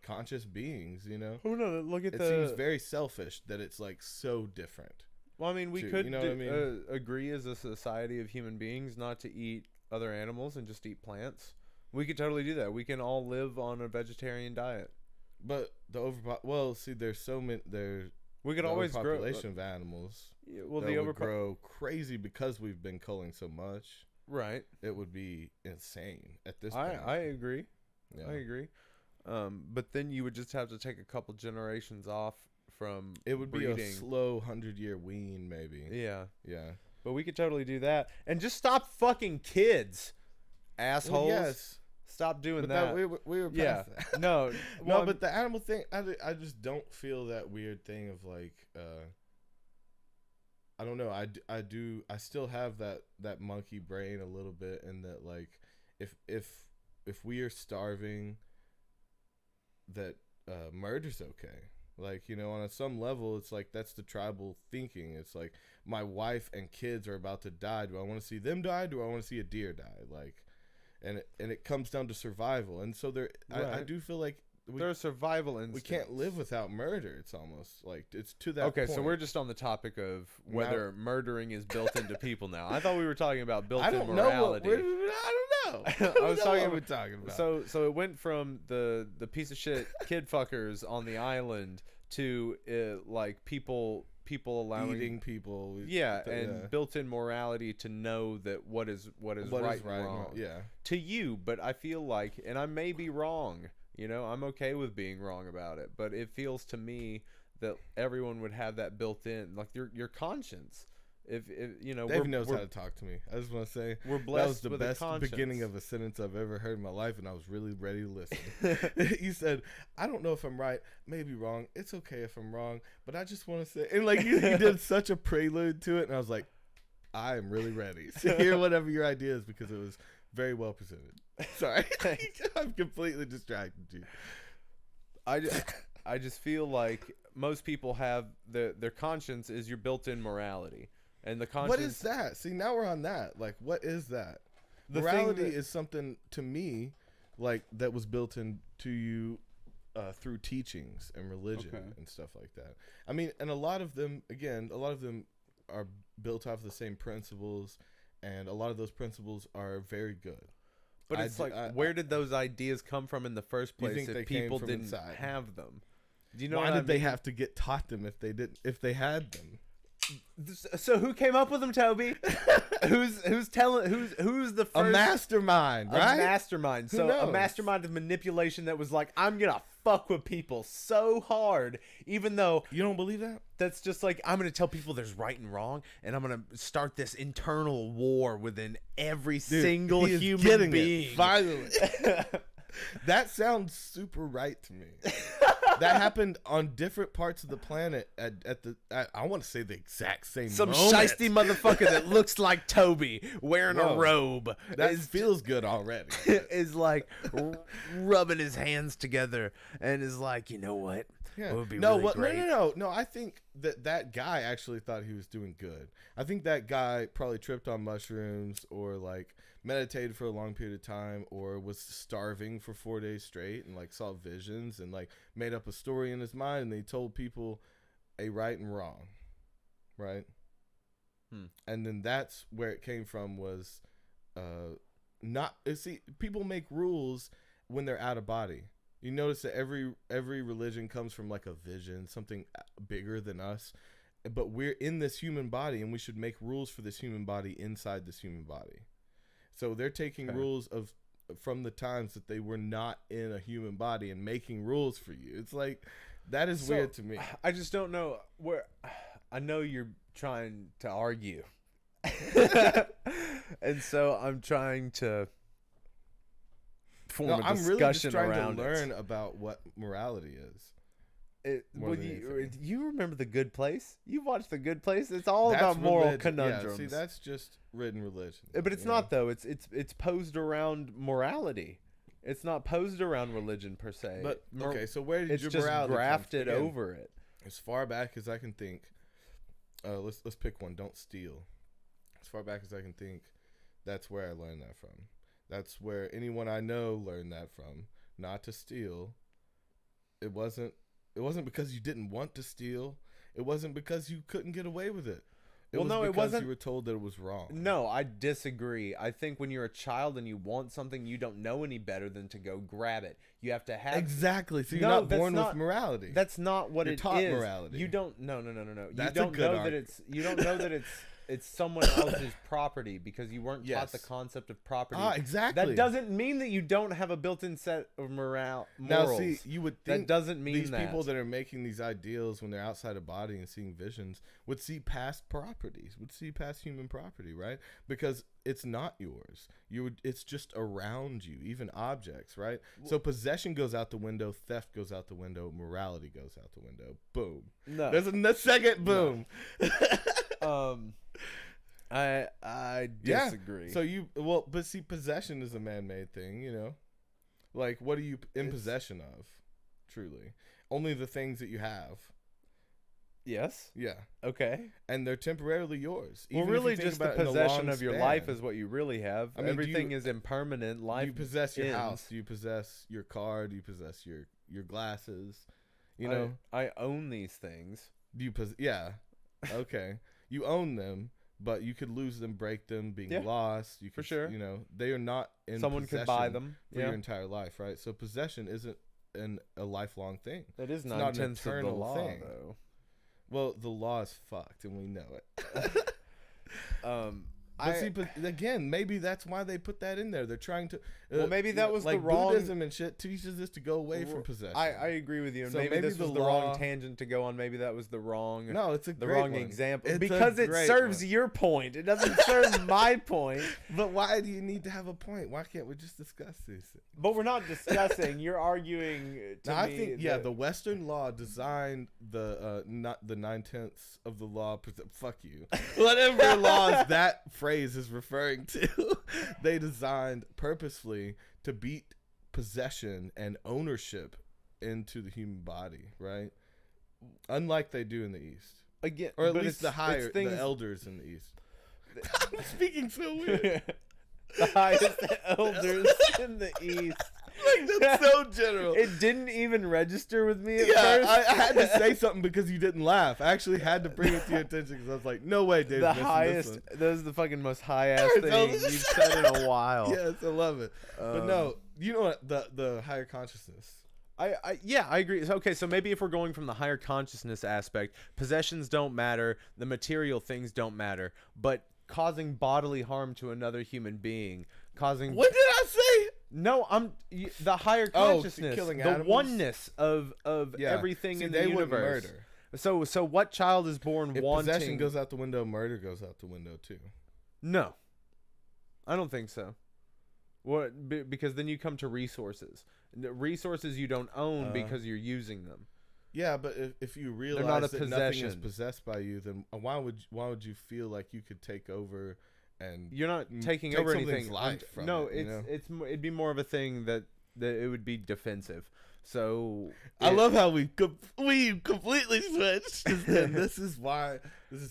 conscious beings, you know? Oh no, look at it seems very selfish that it's like so different. Well, I mean, we could you know what I mean? Agree as a society of human beings not to eat other animals and just eat plants. We could totally do that. We can all live on a vegetarian diet. But there's so many we could always grow population of animals. Yeah, well, that would grow crazy because we've been culling so much. Right. It would be insane at this point. I agree. Yeah. I agree. But then you would just have to take a couple generations off from it would breeding. Be a slow 100-year wean, maybe. Yeah. Yeah. But we could totally do that. And just stop fucking kids, assholes. Well, yes. Stop doing that. We were past that. No. No, but the animal thing, I just don't feel that weird thing of like, I don't know. I still have that monkey brain a little bit, and that like, if we are starving, that murder's okay. Like, you know, on some level, it's like that's the tribal thinking. It's like my wife and kids are about to die. Do I want to see them die? Do I want to see a deer die? Like, and it comes down to survival. And so right. I do feel like there are survival instincts. We can't live without murder. It's almost like it's to that Okay, point. So we're just on the topic of whether murdering is built into people now. I thought we were talking about built-in morality. I don't know. I was talking about. Talking about. So it went from the piece of shit kid fuckers on the island to like people allowing eating people. Built-in morality to know that what is right and wrong. Yeah. To you, but I feel like, and I may be wrong. You know, I'm okay with being wrong about it, but it feels to me that everyone would have that built in, like your conscience. If you know, Dave knows how to talk to me. I just want to say we're blessed. That was the best beginning of a sentence I've ever heard in my life, and I was really ready to listen. You said, "I don't know if I'm right, maybe wrong. It's okay if I'm wrong, but I just want to say," and like you did such a prelude to it, and I was like, "I am really ready to hear whatever your idea is," because it was very well presented. Sorry, I've completely distracted you. I just feel like most people have their conscience is your built-in morality, and the conscience. What is that? See, now we're on that. Like, what is that? Morality is something to me, like that was built into you through teachings and religion and stuff like that. I mean, and a lot of them are built off the same principles. And a lot of those principles are very good. But it's where did those ideas come from in the first place if people didn't have them? Do you know why did they have to get taught them if they had them? So who came up with them, Toby? who's the first? A mastermind, right? A mastermind. So a mastermind of manipulation that was like, I'm gonna fuck with people so hard, even though you don't believe that. That's just like, I'm gonna tell people there's right and wrong, and I'm gonna start this internal war within every single human being. Finally. That sounds super right to me. That happened on different parts of the planet at the I want to say the exact same Some moment. shiesty motherfucker that looks like Toby wearing a robe. That feels good already. Is like rubbing his hands together and is like, you know what? Yeah. It would be No, really great. No. I think that guy actually thought he was doing good. I think that guy probably tripped on mushrooms or like meditated for a long period of time or was starving for 4 days straight and like saw visions and like made up a story in his mind and they told people a right and wrong, right? And then that's where it came from was not see, people make rules when they're out of body. You notice that every religion comes from like a vision, something bigger than us, but we're in this human body and we should make rules for this human body inside this human body. So they're taking rules from the times that they were not in a human body and making rules for you. It's like, that is weird to me. I just don't know where. I know you're trying to argue. And so I'm trying to form a discussion I'm really just trying around to learn about what morality is. You remember The Good Place? You watched The Good Place? It's all about moral conundrums. Yeah, see, that's just written religion. But it's not though. It's posed around morality. It's not posed around religion per se. But okay, so where did your just morality grafted come from? over it? As far back as I can think, let's pick one. Don't steal. As far back as I can think, that's where I learned that from. That's where anyone I know learned that from. Not to steal. It wasn't because you didn't want to steal. It wasn't because you couldn't get away with it. It wasn't. You were told that it was wrong. No, I disagree. I think when you're a child and you want something, you don't know any better than to go grab it. You have to have exactly. So you're not born with morality. That's not what you're it taught is. morality. You don't. No. That's you don't a good know argument. that it's. You don't know that it's someone else's property because you weren't taught the concept of property. Exactly. That doesn't mean that you don't have a built-in set of morals. Now, see, you would think that doesn't mean these people that are making these ideals when they're outside of body and seeing visions would see past properties, would see past human property, right? Because it's not yours. It's just around you, even objects, right? So possession goes out the window, theft goes out the window, morality goes out the window. Boom. No. There's a second boom. No. I disagree. So but see, possession is a man-made thing, you know? Like, what are you in possession of, truly? Only the things that you have. Yes. Yeah. Okay. And they're temporarily yours. Well, really, just the possession of your life is what you really have. I mean, everything is impermanent. Life. You possess your house. You possess your car. You possess your glasses. You know, I own these things. Yeah. Okay. You own them, but you could lose them, break them, being lost. You could, for sure. You know, they are not in someone could buy them for your entire life, right? So possession isn't a lifelong thing. That is not an eternal thing, though. Well, the law is fucked, and we know it. But again, maybe that's why they put that in there. They're trying to. Well, maybe that was like the wrong. Buddhism and shit teaches us to go away from possession. I agree with you. And so maybe this was the wrong tangent to go on. Maybe that was the wrong. No, it's the wrong example it's because it serves your point. It doesn't serve my point. But why do you need to have a point? Why can't we just discuss these things? But we're not discussing. You're arguing. I think the Western law designed not the 9/10 of the law. Fuck you. Whatever laws that phrase is referring to, they designed purposefully to beat possession and ownership into the human body, right? Unlike they do in the East. Again, or at least the elders in the East. I'm speaking so weird. The highest elders in the East. Like, that's so general. It didn't even register with me at first. I had to say something because you didn't laugh. I actually had to bring it to your attention because I was like, no way, Dave. The highest. That was the fucking most high-ass thing you've said in a while. Yes, I love it. But no, you know what? The higher consciousness. I agree. Okay, so maybe if we're going from the higher consciousness aspect, possessions don't matter, the material things don't matter, but causing bodily harm to another human being, causing. What did I say? No, the higher consciousness, killing the animals? oneness of everything in the universe. Murder. So what child is born if wanting? Possession goes out the window, murder goes out the window too. No, I don't think so. Because then you come to resources. Resources you don't own because you're using them. Yeah, but if you realize that nothing is possessed by you, then why would you feel like you could take over and you're not taking over anything? Life from it'd be more of a thing that it would be defensive. So I love how we completely switched. And this is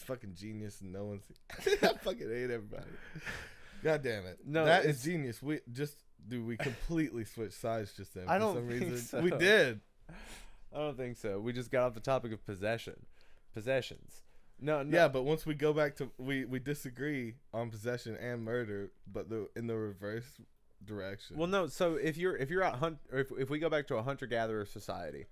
fucking genius, and no one's. I fucking hate everybody. God damn it! No, that is genius. We completely switched sides just then. I don't think reason. So. We did. I don't think so. We just got off the topic of possessions. No. Yeah, but once we go back to we disagree on possession and murder, but in the reverse direction. Well, no. So if you're out if we go back to a hunter-gatherer society,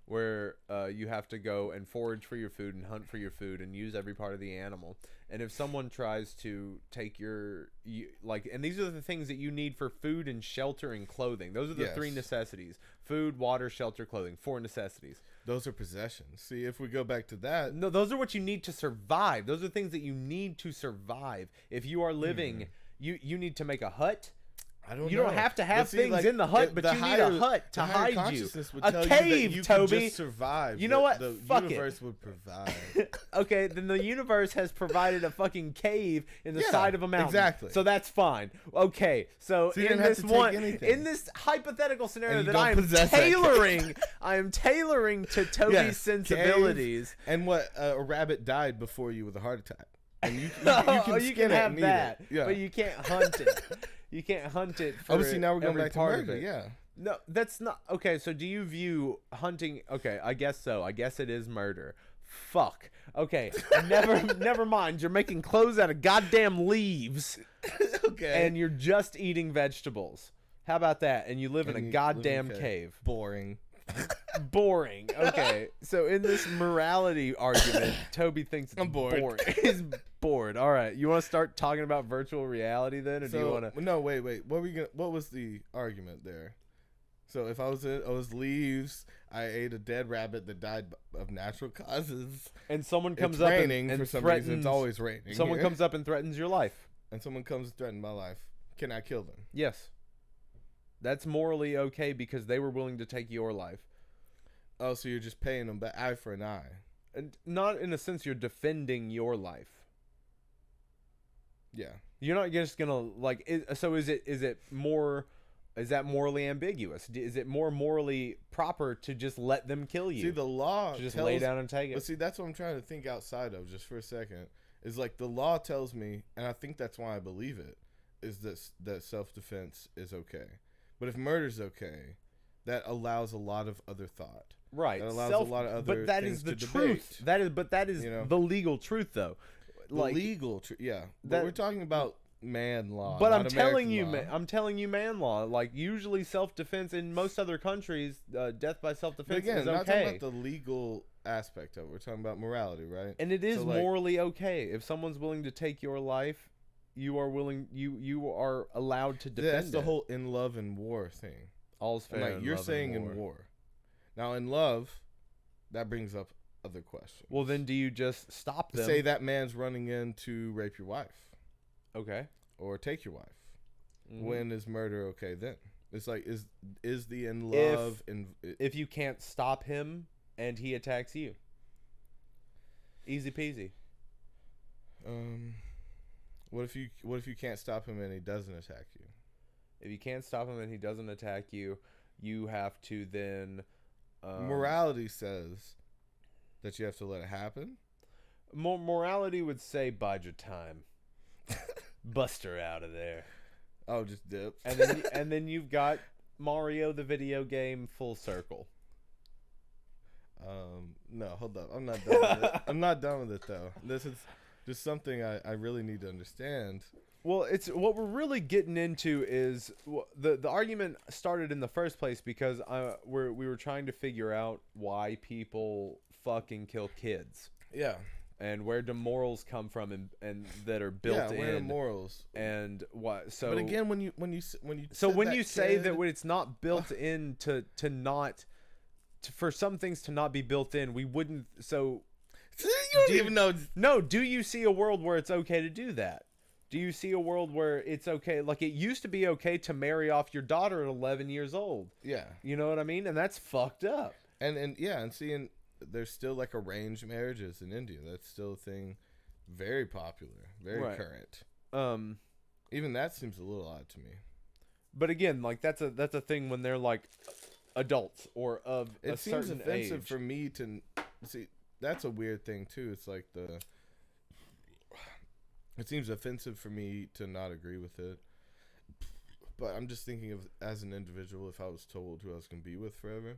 where you have to go and forage for your food and hunt for your food and use every part of the animal, and if someone tries to take and these are the things that you need for food and shelter and clothing. Those are the three necessities: food, water, shelter, clothing. 4 necessities. Those are possessions. See, if we go back to that, no, those are what you need to survive. Those are things that you need to survive. If you are living, you need to make a hut. You don't have to have things in the hut, but you need a hut to hide you. A cave, Toby. Just survive. You know what? The Fuck universe would provide. Okay, then the universe has provided a fucking cave in the side of a mountain. Exactly. So that's fine. Okay, so in this hypothetical scenario that I am tailoring to Toby's sensibilities. And what a rabbit died before you with a heart attack. And you can have that, but you can't hunt it. You can't hunt it for now we're going back to murder, yeah. No, that's not... Okay, so do you view hunting... Okay, I guess so. I guess it is murder. Fuck. Okay, never mind. You're making clothes out of goddamn leaves. Okay. And you're just eating vegetables. How about that? And you live in a goddamn cave. Boring. Boring. Okay, so in this morality argument, Toby thinks it's boring. He's bored. All right, you want to start talking about virtual reality then, or do you want to? No, wait. What was the argument there? So if I was leaves, I ate a dead rabbit that died of natural causes, and someone comes up and for some reason it's always raining. Someone comes up and threatens your life, and someone comes to threaten my life. Can I kill them? Yes. That's morally okay because they were willing to take your life. Oh, so you're just paying them back, eye for an eye. And not in a sense you're defending your life. Yeah. You're not just going to is that morally ambiguous? Is it more morally proper to just let them kill you? See, the law to just lay down and take it. But see, that's what I'm trying to think outside of just for a second. Is like the law tells me, and I think that's why I believe it, is that self-defense is okay. But if murder's okay, that allows a lot of other thought. Right. That allows a lot of other but that things is the to truth. debate. That is the legal truth, though. Legal truth, yeah. But we're talking about man law. But I'm telling you, man law. Like usually self-defense in most other countries, death by self-defense is okay. Not talking about the legal aspect of it. We're talking about morality, right? And it is morally okay if someone's willing to take your life. You are willing. You are allowed to defend. That's the whole in love and war thing. All's fair. You're saying in war. Now in love, that brings up other questions. Well, then do you just stop them? Say that man's running in to rape your wife. Okay. Or take your wife. Mm-hmm. When is murder okay then? It's like is the in love if you can't stop him and he attacks you. Easy peasy. What if you can't stop him and he doesn't attack you? If you can't stop him and he doesn't attack you, you have to then... morality says that you have to let it happen. Morality would say bide your time. Bust her out of there. Oh, just dip. And then you've got Mario the video game full circle. No, hold up. I'm not done with it. I'm not done with it though. This is just something I really need to understand. Well, it's what we're really getting into is the argument started in the first place because we were trying to figure out why people fucking kill kids. Yeah. And where do morals come from and that are built in? Yeah, where are morals? And what? So, but again, when you say that when it's not built in for some things to not be built in, we wouldn't. So you don't even know. No, do you see a world where it's okay to do that? Do you see a world where it's okay? Like, it used to be okay to marry off your daughter at 11 years old. Yeah. You know what I mean? And that's fucked up. And yeah, and seeing there's still like arranged marriages in India. That's still a thing, very popular, very current. Even that seems a little odd to me. But again, like that's a thing when they're like adults or of a certain age. It seems offensive for me to see. That's a weird thing too. It's like it seems offensive for me to not agree with it. But I'm just thinking of as an individual, if I was told who I was going to be with forever,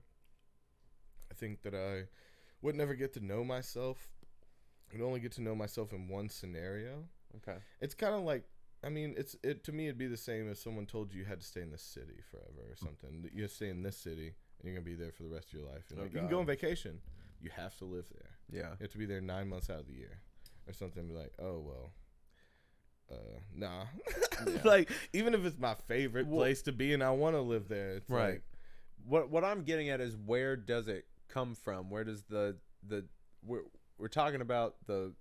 I think that I would never get to know myself. I'd only get to know myself in one scenario. Okay. It's kind of like, I mean, to me, it'd be the same if someone told you had to stay in this city forever or something. You stay in this city and you're going to be there for the rest of your life. You know? You can go on vacation. You have to live there. Yeah. You have to be there 9 months out of the year or something. Be like, oh, well. Nah. Yeah. Like, even if it's my favorite place to be and I want to live there, it's right. Like, what I'm getting at is, where does it come from? Where does we're talking about the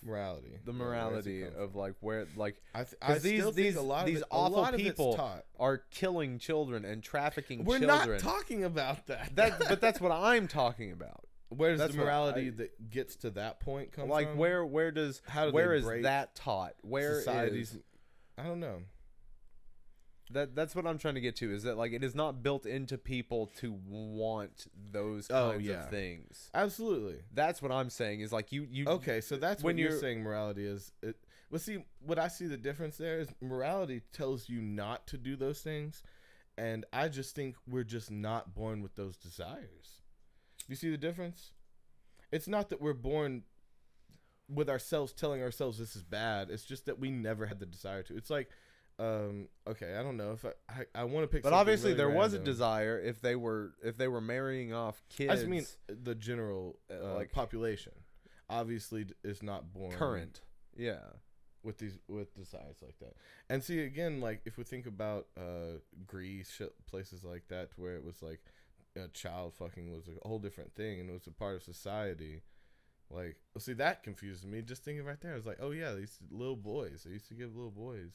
morality of like where, like, because these awful people are killing children and trafficking children. We're not talking about that. But that's what I'm talking about. Where's the morality that gets to that point come like from? Where is that taught? Where societies? I don't know. That's what I'm trying to get to, is that like it is not built into people to want those kinds of things. Absolutely. That's what I'm saying, is like you okay, so that's when you're saying morality is it. Well, see, what I see the difference there is morality tells you not to do those things, and I just think we're just not born with those desires. You see the difference? It's not that we're born with ourselves telling ourselves this is bad. It's just that we never had the desire to. It's like, okay, I don't know if I want to pick. But obviously, really there was a desire if they were marrying off kids. I mean, the general like population obviously is not born current. Yeah. With desires like that. And see, again, like if we think about Greece, places like that, where it was like, child fucking was a whole different thing and it was a part of society. Like, see, that confuses me. Just thinking right there, I was like, oh yeah, these little boys. They used to give little boys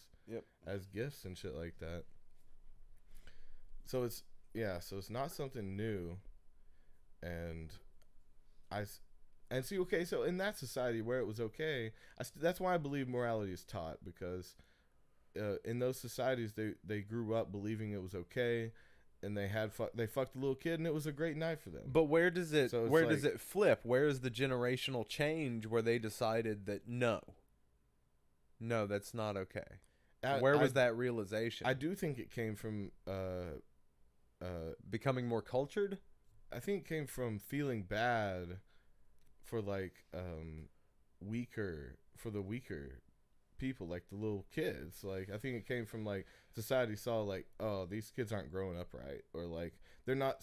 as gifts and shit like that. So it's not something new. And see, okay, so in that society where it was okay, that's why I believe morality is taught, because in those societies they grew up believing it was okay. And they fucked a little kid, and it was a great night for them. But where does it does it flip? Where is the generational change where they decided that no, that's not okay? Where was that realization? I do think it came from becoming more cultured. I think it came from feeling bad for like weaker people, like the little kids. Like, I think it came from like society saw like, oh, these kids aren't growing up right, or like they're not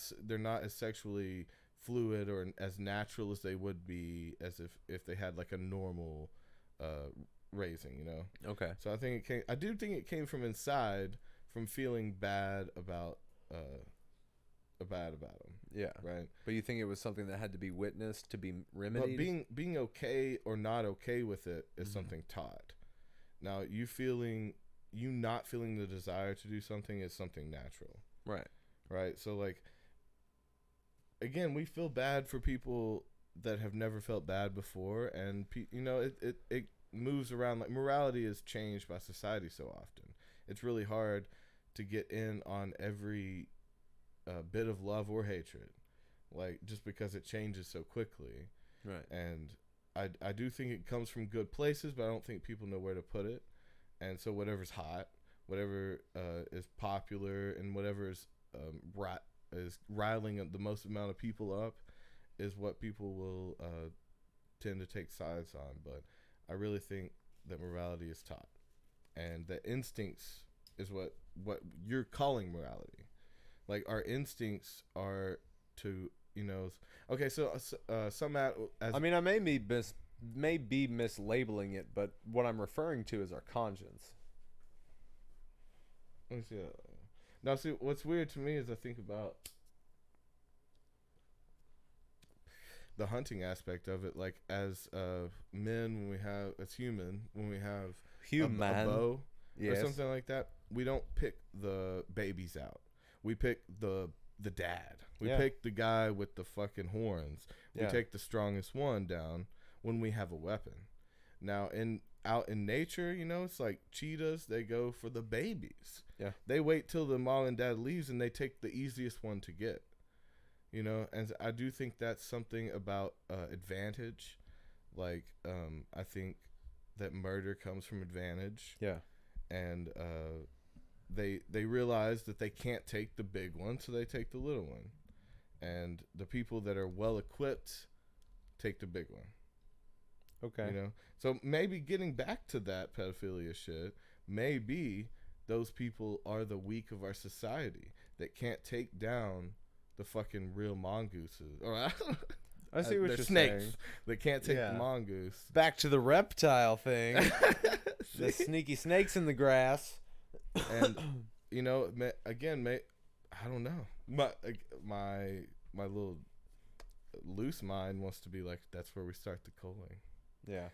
as sexually fluid or as natural as they would be as if they had like a normal raising, you know. Okay. So I do think it came from inside, from feeling bad about them. Yeah. Right. But you think it was something that had to be witnessed to be remedied? But being okay or not okay with it is something taught. Now, you not feeling the desire to do something is something natural. Right. Right. So, like, again, we feel bad for people that have never felt bad before. And, you know, it moves around. Like, morality is changed by society so often. It's really hard to get in on every bit of love or hatred, like, just because it changes so quickly. Right. And I do think it comes from good places, but I don't think people know where to put it. And so whatever's hot, whatever is popular, and whatever is riling the most amount of people up is what people will tend to take sides on. But I really think that morality is taught, and that instincts is what you're calling morality. Like, our instincts are to, you know, okay, so I mean, I may be mislabeling it, but what I'm referring to is our conscience. Let me see. Now, see, what's weird to me is I think about the hunting aspect of it, like as men, as human, when we have a bow or something like that, we don't pick the babies out. We pick the dad. We pick the guy with the fucking horns. We take the strongest one down when we have a weapon. Now, out in nature, it's like cheetahs, they go for the babies. Yeah. They wait till the mom and dad leaves and they take the easiest one to get. And I do think that's something about advantage. Like, I think that murder comes from advantage. Yeah. And they realize that they can't take the big one, so they take the little one. And the people that are well equipped take the big one. Okay. So maybe getting back to that pedophilia shit, maybe those people are the weak of our society that can't take down the fucking real mongooses. Or I see what you're snakes. saying. They can't take the mongoose. Back to the reptile thing. The sneaky snakes in the grass. And again, I don't know. My little loose mind wants to be like, that's where we start the culling. Yeah.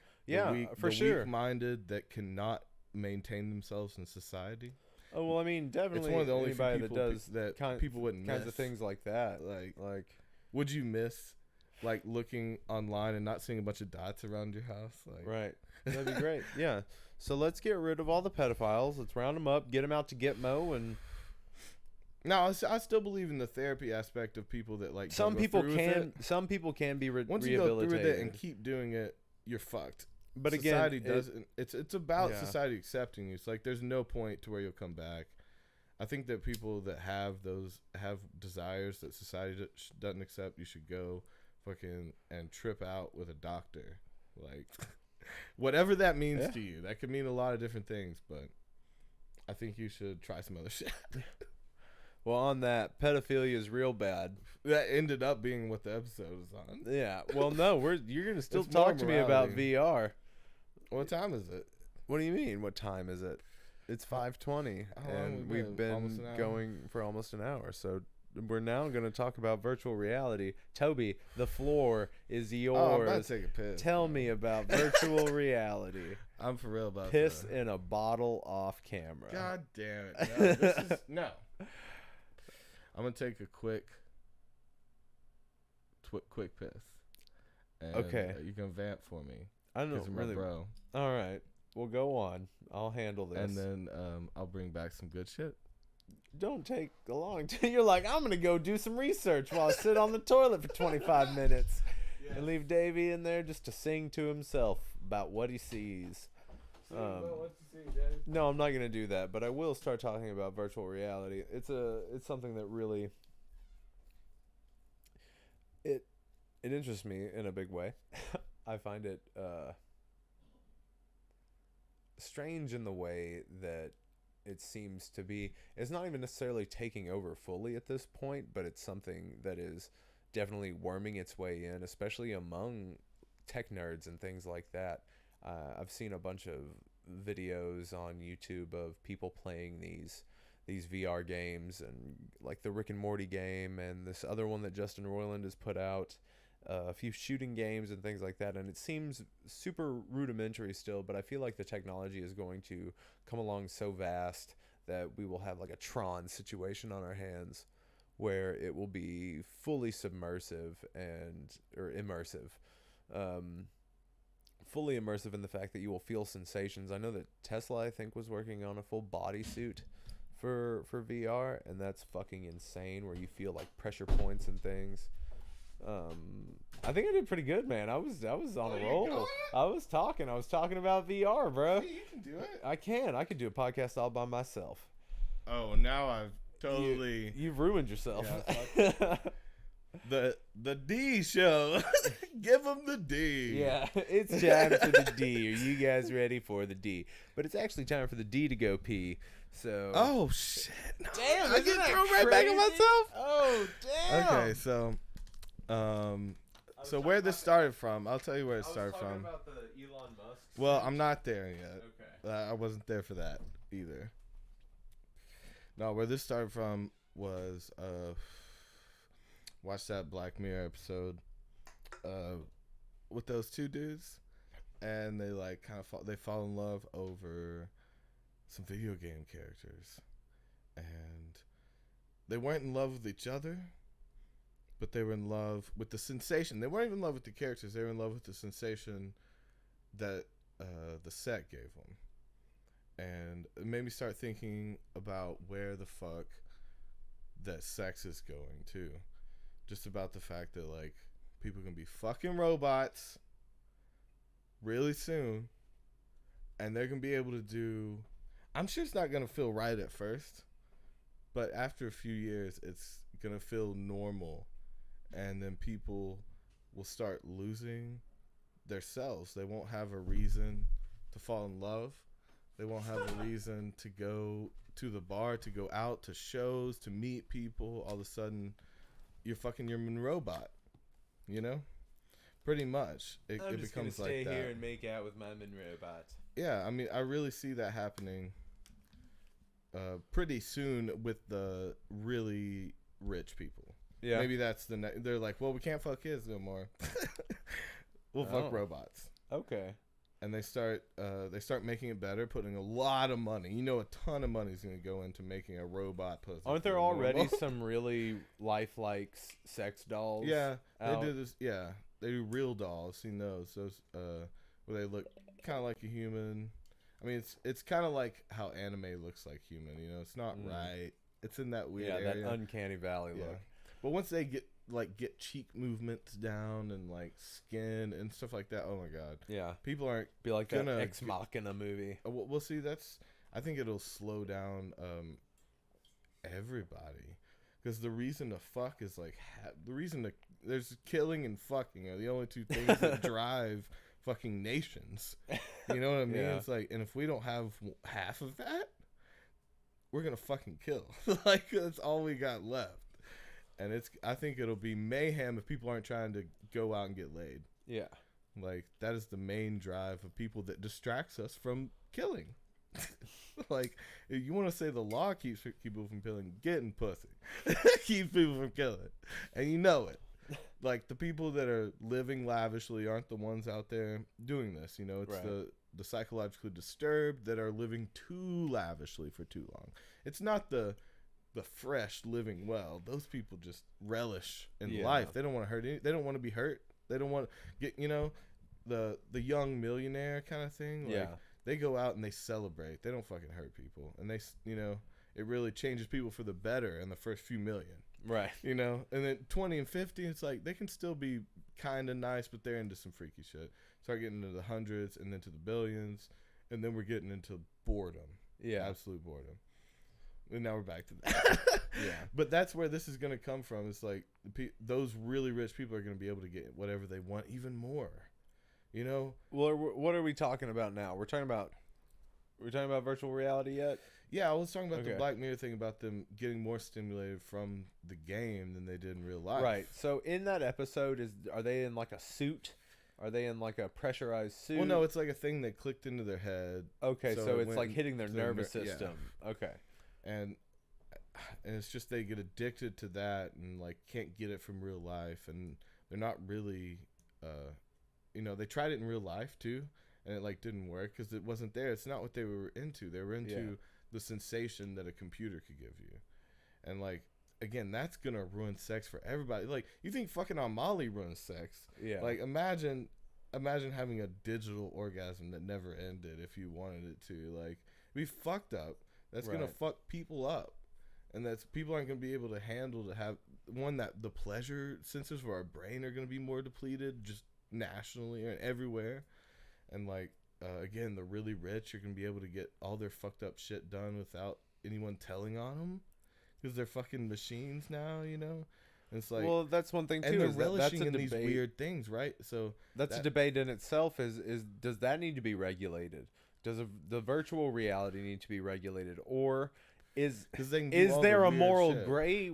For sure. Weak-minded that cannot maintain themselves in society. Oh well, I mean, definitely. It's one of the only anybody people that does that people wouldn't kinds miss. Of things like that. Like, would you miss looking online and not seeing a bunch of dots around your house? Right, that'd be great. Yeah. So let's get rid of all the pedophiles. Let's round them up, get them out to Gitmo, and. No, I still believe in the therapy aspect of people that Some people can be rehabilitated. Once you go through with it and keep doing it, you're fucked. But society doesn't. It's about society accepting you. It's like there's no point to where you'll come back. I think that people that have desires that society doesn't accept, you should go fucking and trip out with a doctor, whatever that means to you. That could mean a lot of different things, but I think you should try some other shit. Well, on that, pedophilia is real bad. That ended up being what the episode was on. Yeah. Well, no, you're gonna still talk to me about VR. What time is it? What do you mean? What time is it? It's 5:20, and we've been going for almost an hour. So we're now going to talk about virtual reality. Toby, the floor is yours. Oh, I'm about to take a piss. Tell me about virtual reality. I'm for real about piss in a bottle off camera. God damn it! No, I'm gonna take a quick piss. And okay. You can vamp for me. I don't really, bro. All right, well, go on. I'll handle this, and then I'll bring back some good shit. Don't take a long time. You're like, I'm gonna go do some research while I sit on the toilet for 25 minutes, and leave Davey in there just to sing to himself about what he sees. No, I'm not gonna do that, but I will start talking about virtual reality. It's something that really it interests me in a big way. I find it strange in the way that it seems to be. It's not even necessarily taking over fully at this point, but it's something that is definitely worming its way in, especially among tech nerds and things like that. I've seen a bunch of videos on YouTube of people playing these VR games, and like the Rick and Morty game and this other one that Justin Roiland has put out, a few shooting games and things like that. And it seems super rudimentary still, but I feel like the technology is going to come along so vast that we will have like a Tron situation on our hands where it will be fully submersive or immersive. Fully immersive in the fact that you will feel sensations. I know that Tesla, I think, was working on a full bodysuit for VR, and that's fucking insane, where you feel like pressure points and things. I think I did pretty good, man. I was on a roll. I was talking about VR, bro. See, you can do it. I could do a podcast all by myself. Oh, now I've totally you've ruined yourself. Yeah, the D show. Give them the D. Yeah, it's time for the D. Are you guys ready for the D? But it's actually time for the D to go pee. So. Oh shit! No. Damn, I get thrown right back on myself. Oh damn. Okay, so, where this started from? I'll tell you where it started from. About the Elon Musk. Well, I'm not there yet. Okay. I wasn't there for that either. No, where this started from was watch that Black Mirror episode with those two dudes, and they like kind of they fall in love over some video game characters, and they weren't in love with each other, but they were in love with the sensation. They weren't even in love with the characters. They were in love with the sensation that the set gave them. And it made me start thinking about where the fuck that sex is going too. Just about the fact that like people can be fucking robots really soon, and they're gonna be able to do, I'm sure it's not gonna feel right at first, but after a few years it's gonna feel normal, and then people will start losing their selves. They won't have a reason to fall in love. They won't have a reason to go to the bar, to go out to shows, to meet people. All of a sudden, you're fucking your robot, you know? Pretty much. It becomes like that. I'm just gonna stay here and make out with my robot. Yeah, I mean, I really see that happening pretty soon with the really rich people. Yeah. Maybe that's they're like, well, we can't fuck kids no more. We'll fuck robots. Okay. And they start making it better, putting a lot of money. You know, a ton of money is going to go into making a robot pussy. Aren't there already some really lifelike sex dolls? Yeah, they do this. Yeah, they do real dolls. Seen those where they look kind of like a human. I mean, it's kind of like how anime looks like human. You know, it's not right. It's in that weird area. That uncanny valley look. But once they get cheek movements down and like skin and stuff like that, oh my god. Yeah. People aren't be like that Ex Machina movie. We'll see. I think it'll slow down everybody, because the reason to fuck is like there's killing and fucking are the only two things that drive fucking nations. You know what I mean? Yeah. It's like, and if we don't have half of that, we're gonna fucking kill. Like, that's all we got left. And I think it'll be mayhem if people aren't trying to go out and get laid. Yeah. Like, that is the main drive of people that distracts us from killing. Like, if you want to say the law keeps people from killing, getting pussy keeps people from killing. And you know it. Like, the people that are living lavishly aren't the ones out there doing this. You know, it's the psychologically disturbed that are living too lavishly for too long. It's not the fresh living well. Those people just relish in life. They don't want to hurt they don't want to be hurt. They don't want to get, you know, the young millionaire kind of thing. Like, they go out and they celebrate. They don't fucking hurt people. And they, you know, it really changes people for the better in the first few million. Right. You know, and then 20 and 50, it's like they can still be kind of nice, but they're into some freaky shit. Start getting into the hundreds and then to the billions, and then we're getting into boredom. Yeah. Absolute boredom. And now we're back to that. Yeah. But that's where this is going to come from. It's like those really rich people are going to be able to get whatever they want, even more. You know? Well, what are we talking about now? We're talking about virtual reality yet? Yeah, I was talking about the Black Mirror thing, about them getting more stimulated from the game than they did in real life. Right. So in that episode, are they in like a suit? Are they in like a pressurized suit? Well, no, it's like a thing that clicked into their head. Okay, so it's like hitting their nervous system. Yeah. Okay. And it's just they get addicted to that and like can't get it from real life, and they're not really you know, they tried it in real life too, and it like didn't work because it wasn't there. It's not what they were into. They were into the sensation that a computer could give you. And like, again, that's gonna ruin sex for everybody. Like, you think fucking on Molly ruins sex? Yeah. Like, imagine having a digital orgasm that never ended if you wanted it to. Like, be fucked up. That's gonna fuck people up, and that's people aren't gonna be able to handle to have that the pleasure sensors for our brain are gonna be more depleted just nationally and everywhere. And like, again, the really rich are gonna be able to get all their fucked up shit done without anyone telling on them, because they're fucking machines now, you know. And it's like, well, that's one thing too. And they're relishing in these weird things, right? So that's a debate in itself. Is does that need to be regulated? Does the virtual reality need to be regulated, or is there a moral gray?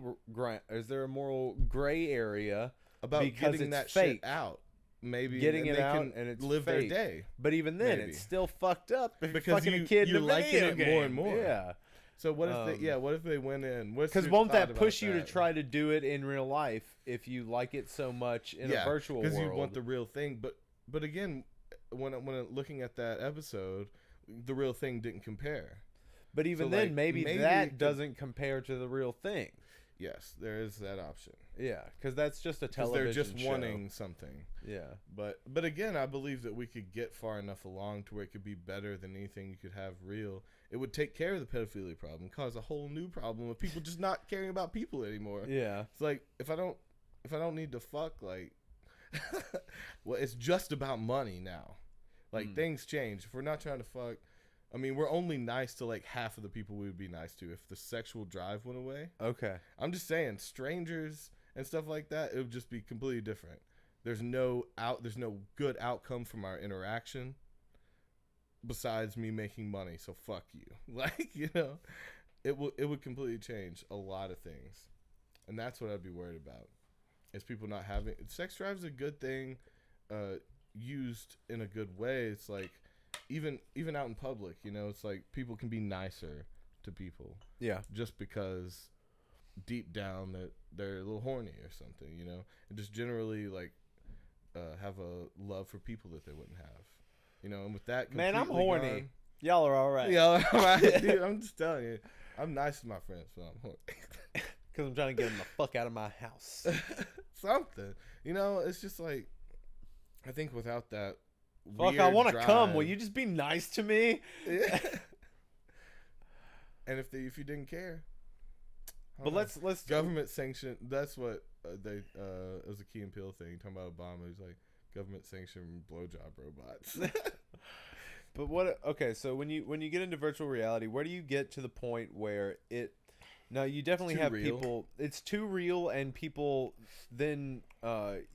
Is there a moral gray area about because getting it's that fake? Shit out? Maybe getting it out and it's live fake. their day. But even then, it's still fucked up because fucking a kid you're liking it more and more. Yeah. So what if what if they went in? Because won't that push you to try to do it in real life if you like it so much in a virtual world? Because you want the real thing. But again, when looking at that episode, the real thing didn't compare. But even then, maybe that doesn't compare to the real thing. Yes, there is that option. Yeah, because that's just a television they're just show. wanting something. Yeah. But again, I believe that we could get far enough along to where it could be better than anything you could have real. It would take care of the pedophilia problem, cause a whole new problem of people just not caring about people anymore. Yeah. It's like if I don't need to fuck, like, well, it's just about money now. Like things change. If we're not trying to fuck, I mean, we're only nice to like half of the people we would be nice to if the sexual drive went away. Okay. I'm just saying, strangers and stuff like that, it would just be completely different. There's no good outcome from our interaction besides me making money. So fuck you. Like, you know, it would completely change a lot of things. And that's what I'd be worried about. Is people not having sex drive's a good thing used in a good way. It's like even out in public, you know, it's like people can be nicer to people. Yeah. Just because deep down that they're a little horny or something, you know, and just generally like have a love for people that they wouldn't have, you know. And with that, man, I'm horny. Gone, y'all are all right. Y'all are all right, dude. I'm just telling you, I'm nice to my friends, but I'm horny because I'm trying to get them the fuck out of my house. Something, you know. It's just like I think without that. Fuck, I want to come. Will you just be nice to me? Yeah. And if you didn't care, but let's government sanction. That's what it was a Key and Peele thing talking about Obama. He's like government sanctioned blowjob robots. But what? Okay, so when you get into virtual reality, where do you get to the point where it? Now you definitely have people. It's too real, and people then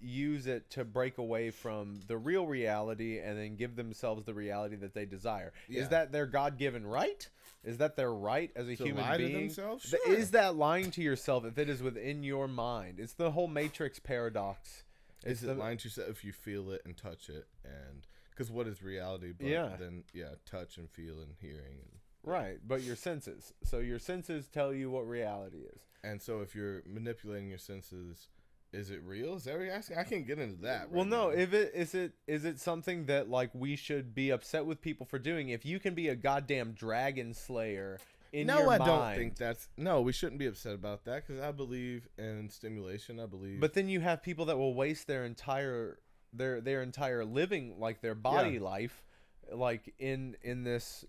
use it to break away from the real reality, and then give themselves the reality that they desire. Yeah. Is that their God-given right? Is that their right as a human being? To themselves? Sure. Is that lying to yourself if it is within your mind? It's the whole Matrix paradox. Is it lying to yourself if you feel it and touch it, and because what is reality? But then touch and feel and hearing. Right, but your senses. So your senses tell you what reality is. And so if you're manipulating your senses, is it real? Is that what you're asking? I can't get into that. Well, no. Is it something that like we should be upset with people for doing? If you can be a goddamn dragon slayer in your mind. No, I don't think that's. No, we shouldn't be upset about that because I believe in stimulation. I believe. But then you have people that will waste their entire living, like their body life, like in this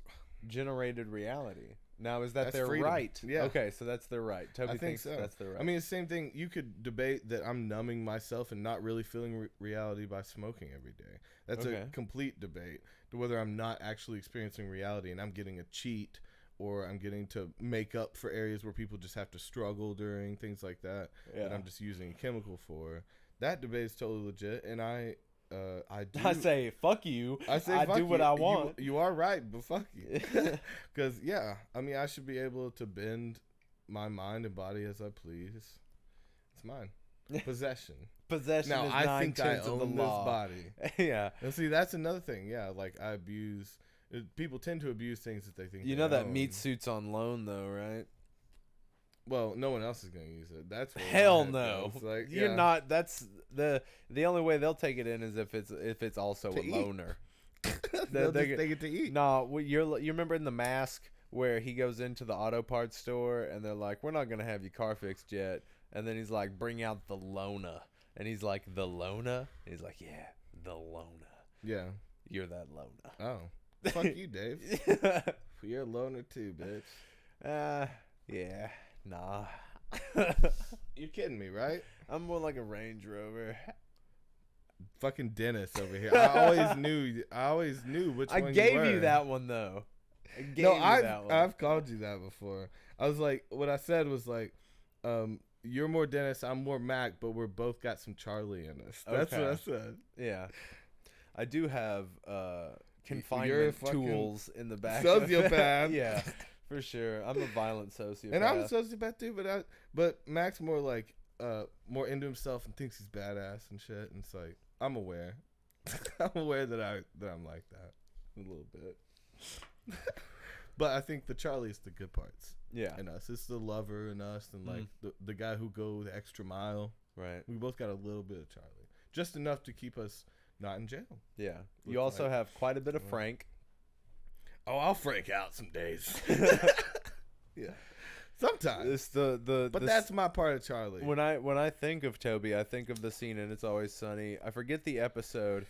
generated reality. Now, is that's their freedom. Right? Yeah. Okay, so that's their right. Toby thinks so. That's their right. I mean, it's the same thing. You could debate that I'm numbing myself and not really feeling reality by smoking every day. That's a complete debate to whether I'm not actually experiencing reality and I'm getting a cheat or I'm getting to make up for areas where people just have to struggle during things like that that I'm just using a chemical for. That debate is totally legit, and I say fuck you. I do you. What I want. You are right, but fuck you. Because I mean, I should be able to bend my mind and body as I please. It's mine. Possession. Possession. Now, is I think I own this body. Yeah. And see, that's another thing. Yeah, like I abuse. People tend to abuse things that they think. You know that meat suit's on loan, though, right? Well, no one else is going to use it. That's hell no. Like, you're not. That's the only way they'll take it in is if it's also a loaner. They'll just take it to eat. No, you remember in The Mask where he goes into the auto parts store and they're like, "We're not going to have your car fixed yet," and then he's like, "Bring out the Lona," and he's like, "The Lona?" And he's like, "Yeah, the Lona." Yeah, you're that Lona. Oh, fuck you, Dave. You're a loner too, bitch. Yeah. Nah. You're kidding me, right? I'm more like a Range Rover. Fucking Dennis over here. I always knew which one you were. I gave you that one, though. I've called you that before. I was like, what I said was like, you're more Dennis, I'm more Mac, but we're both got some Charlie in us. That's what I said. Yeah. I do have confinement tools in the back. Sociopath. Yeah. For sure, I'm a violent sociopath, and I'm a sociopath too. But Mac's more like more into himself and thinks he's badass and shit. And it's like I'm aware, I'm aware that I'm like that a little bit. But I think the Charlie's the good parts. Yeah. and us. It's the lover in us, and like the guy who go the extra mile. Right. We both got a little bit of Charlie, just enough to keep us not in jail. Yeah. You also have quite a bit of Frank. Oh, I'll Frank out some days. Yeah. Sometimes. But that's my part of Charlie. When I think of Toby, I think of the scene in It's Always Sunny. I forget the episode.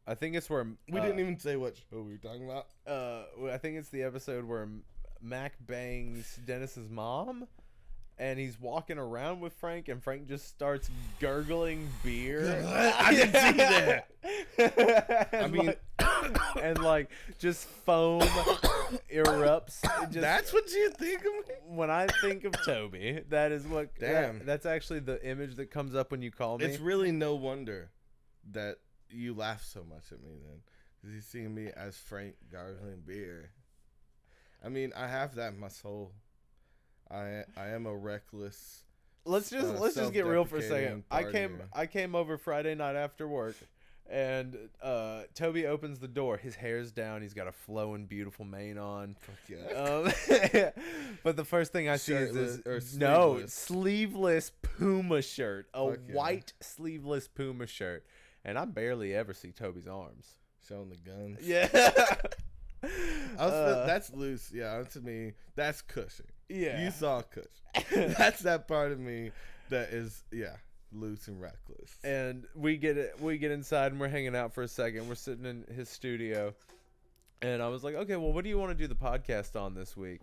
I think it's where we didn't even say what show we were talking about. I think it's the episode where Mac bangs Dennis's mom, and he's walking around with Frank, and Frank just starts gurgling beer. I didn't see that. I mean, and like just foam erupts. That's what you think of me? When I think of Toby, that is what. Damn. That's actually the image that comes up when you call me. It's really no wonder that you laugh so much at me then, because you see me as Frank gargling beer. I mean, I have that in my soul. I am a reckless. Let's just get real for a second. I came over Friday night after work, and Toby opens the door. His hair's down. He's got a flowing, beautiful mane on. Yeah. But the first thing I see is this sleeveless Puma shirt, white sleeveless Puma shirt, and I barely ever see Toby's arms. Showing the guns. Yeah. That's loose. Yeah, to me, that's cushion. Yeah. You saw cushion. That's that part of me that is, loose and reckless. And we get inside and we're hanging out for a second. We're sitting in his studio, and I was like, okay, well, what do you want to do the podcast on this week?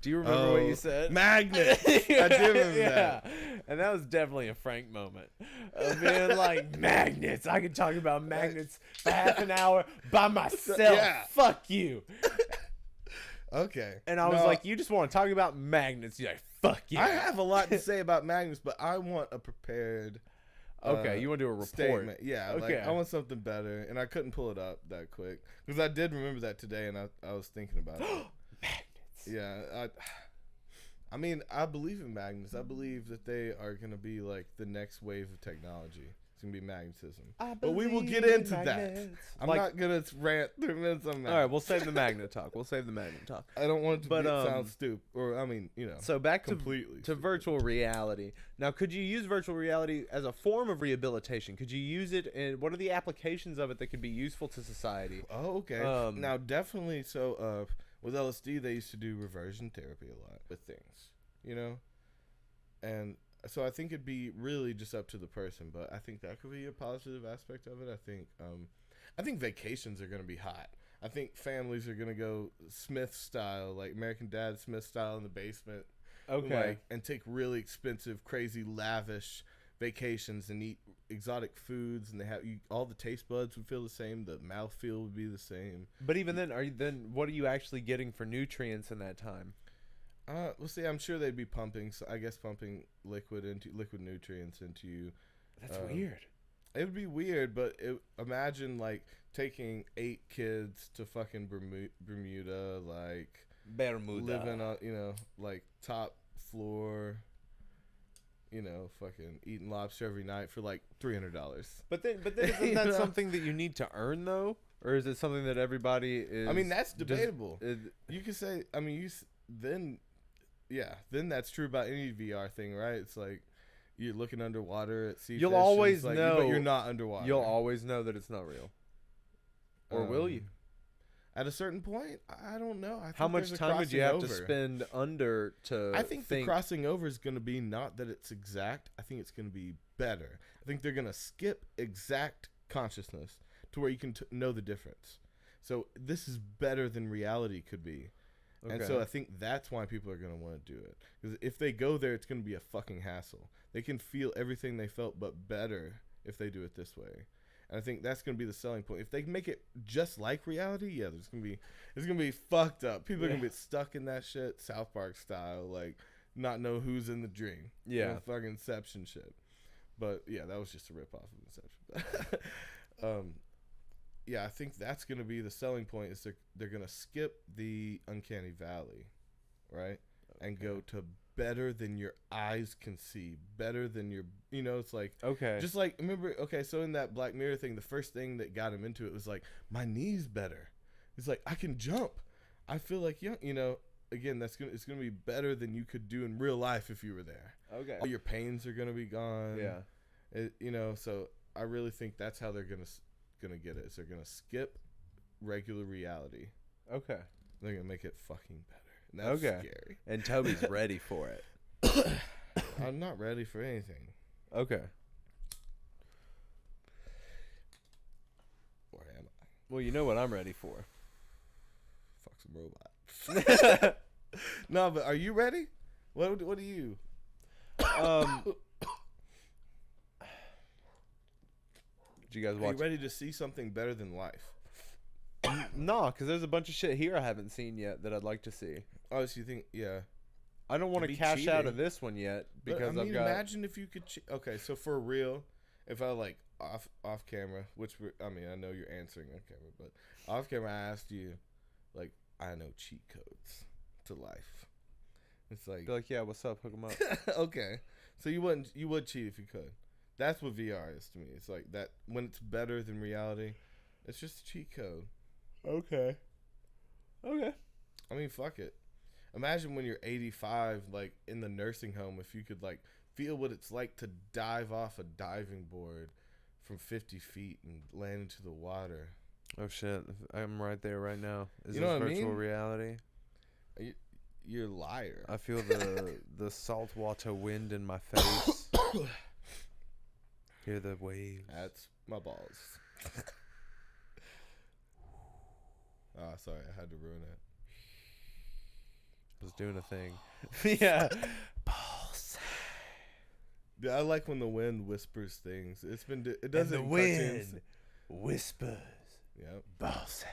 Do you remember what you said? Magnets. I do remember that. And that was definitely a Frank moment of being like, magnets. I can talk about magnets for half an hour by myself. Yeah. Fuck you. Okay. And I was like, you just want to talk about magnets. You're like, fuck you. I have a lot to say about magnets, but I want a prepared Okay, you want to do a report. Statement. Yeah, okay. Like I want something better, and I couldn't pull it up that quick because I did remember that today, and I was thinking about it. Magnets. Yeah, I mean, I believe in magnets. I believe that they are gonna be like the next wave of technology. It's gonna be magnetism. But we will get into that. I'm not gonna rant 3 minutes on magnets. All right, we'll save the magnet talk. I don't want it to sound stupid, or I mean, So back completely to virtual reality. Now, could you use virtual reality as a form of rehabilitation? Could you use it, and what are the applications of it that could be useful to society? Oh, okay. Now, definitely. So, with LSD, they used to do reversion therapy a lot with things, and so I think it'd be really just up to the person, but I think that could be a positive aspect of it. I think vacations are going to be hot. I think families are going to go Smith style, like American Dad Smith style in the basement. Okay. And take really expensive, crazy, lavish vacations and eat exotic foods, and all the taste buds would feel the same. The mouthfeel would be the same. But even then, what are you actually getting for nutrients in that time? Well, see, I'm sure they'd be pumping. So I guess pumping liquid nutrients into you. That's weird. It would be weird, but imagine like taking 8 kids to fucking Bermuda, like living on, like top floor, fucking eating lobster every night for like $300. But then isn't that something that you need to earn though, or is it something that everybody is? I mean, that's debatable. You could say, I mean, then that's true about any VR thing, right? It's like you're looking underwater at sea. You'll always know, but you're not underwater. You'll always know that it's not real, or will you? At a certain point, I don't know. How much time would you have to spend under to? I think the crossing over is going to be not that it's exact. I think it's going to be better. I think they're going to skip exact consciousness to where you can know the difference. So this is better than reality could be. Okay. And so I think that's why people are going to want to do it. Because if they go there, it's going to be a fucking hassle. They can feel everything they felt, but better if they do it this way. And I think that's going to be the selling point. If they make it just like reality, it's going to be fucked up. People are going to be stuck in that shit, South Park style, like not know who's in the dream. Yeah. Fucking Inception shit. But yeah, that was just a rip off of Inception. I think that's going to be the selling point is they're going to skip the uncanny valley, right? Okay. And go to better than your eyes can see, better than your, it's like, okay, just like, remember, okay, so in that Black Mirror thing, the first thing that got him into it was like, my knee's better. It's like, I can jump. I feel like, again, it's gonna be better than you could do in real life if you were there. Okay. All your pains are gonna be gone. Yeah. You know, so I really think that's how they're gonna get it. Is they're gonna skip regular reality. Okay. They're gonna make it fucking better. And that's scary. And Toby's ready for it. I'm not ready for anything. Okay. Or am I? Well, you know what I'm ready for. Fuck some robot. No, but are you ready? What are you? Did you guys watch? Are you ready to see something better than life? No, because there's a bunch of shit here I haven't seen yet that I'd like to see. Oh, so you think? Yeah. I don't want to cash out of this one yet because but, I mean, I've got. Imagine if you could. Okay, so for real, if I like off camera, I mean, I know you're answering on camera, but off camera, I asked you, like, I know cheat codes to life. It's like, Be like, yeah, what's up? Hook 'em up. Okay, so you would cheat if you could. That's what VR is to me. It's like that when it's better than reality, it's just a cheat code. Okay. I mean, fuck it. Imagine when you're 85, like in the nursing home, if you could like feel what it's like to dive off a diving board from 50 feet and land into the water. Oh shit! I'm right there right now. Is You know this what I virtual mean? reality? You're a liar. I feel the saltwater wind in my face. Hear the waves. That's my balls. Sorry, I had to ruin it. I was doing a thing. Yeah. Balls. Dude, I like when the wind whispers things. It does And it the in wind cartoons. whispers. Yep. Ballsack.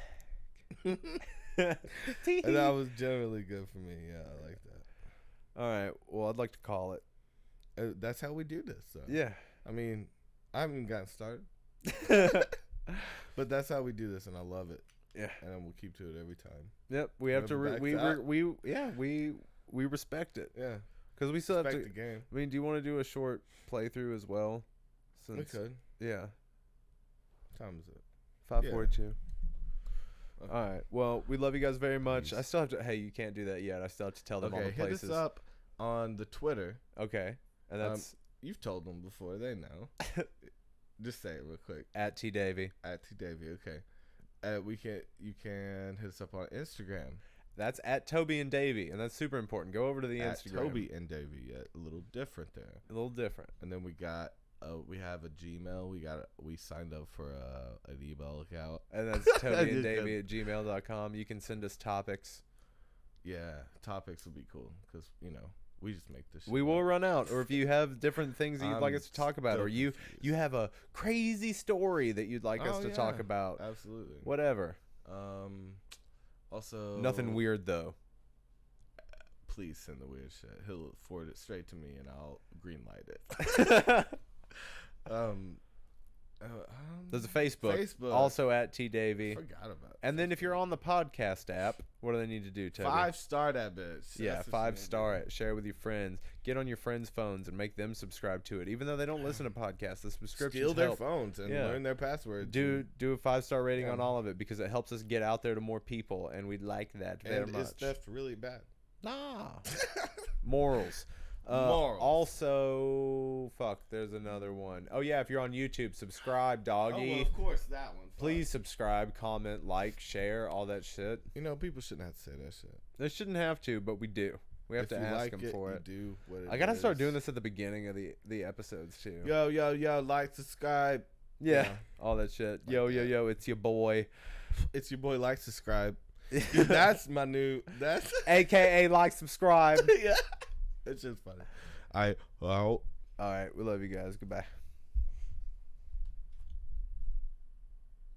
And that was generally good for me. Yeah, I like that. All right. Well, I'd like to call it. That's how we do this. So. Yeah. I mean, I haven't even gotten started. But that's how we do this, and I love it. Yeah. And we'll keep to it every time. Yep. We have to. We respect it. Yeah. Because we still have to. Respect the game. I mean, do you want to do a short playthrough as well? We could. Yeah. What time is it? 5:42. Okay. All right. Well, we love you guys very much. Peace. I still have to. Hey, you can't do that yet. I still have to tell them all the Okay, places. hit us up on the Twitter. Okay. And that's You've told them before. They know. Just say it real quick. at T Davy. At T Davy. Okay. You can hit us up on Instagram. That's at Toby and Davy, and that's super important. Go over to the At Instagram. Toby and Davy. A little different there. A little different. And then we have a Gmail. We signed up for an email account. And that's Toby and Davy at gmail.com. You can send us topics. Yeah, topics would be cool because we just make this shit We will up. run out, or if you have different things that you'd like us to talk about, still or you have a crazy story that you'd like us to talk yeah, about. Absolutely. Whatever. Also, Nothing weird though. Please send the weird shit. He'll forward it straight to me, and I'll greenlight it. There's a Facebook. Facebook. Also at T Davy. Forgot about it. And then if you're on the podcast app, what do they need to do, Toby? 5-star that bitch. Yeah, That's what you 5-star need to it. Share it with your friends. Get on your friends' phones and make them subscribe to it. Even though they don't listen to podcasts, the do. subscriptions Steal their help. phones and Yeah. learn their passwords. Do a 5-star rating Yeah. on all of it because it helps us get out there to more people, and we'd like that very and much. is theft really bad? Nah. Morals. Morals. Also, fuck, there's another one. Oh, yeah, if you're on YouTube, subscribe, doggy. Oh, well, of course, that one. Fuck. Please subscribe, comment, like, share, all that shit. People shouldn't have to say that shit. They shouldn't have to, but we do. We have If to you ask like them for you it. Do what it I gotta start is. doing this at the beginning of the episodes, too. Yo, like, subscribe. Yeah, Yeah. all that shit. Like Yo, that. it's your boy. It's your boy, like, subscribe. Dude, that's my new. That's AKA like, subscribe. yeah. It's just funny. All right. All right, we love you guys. Goodbye.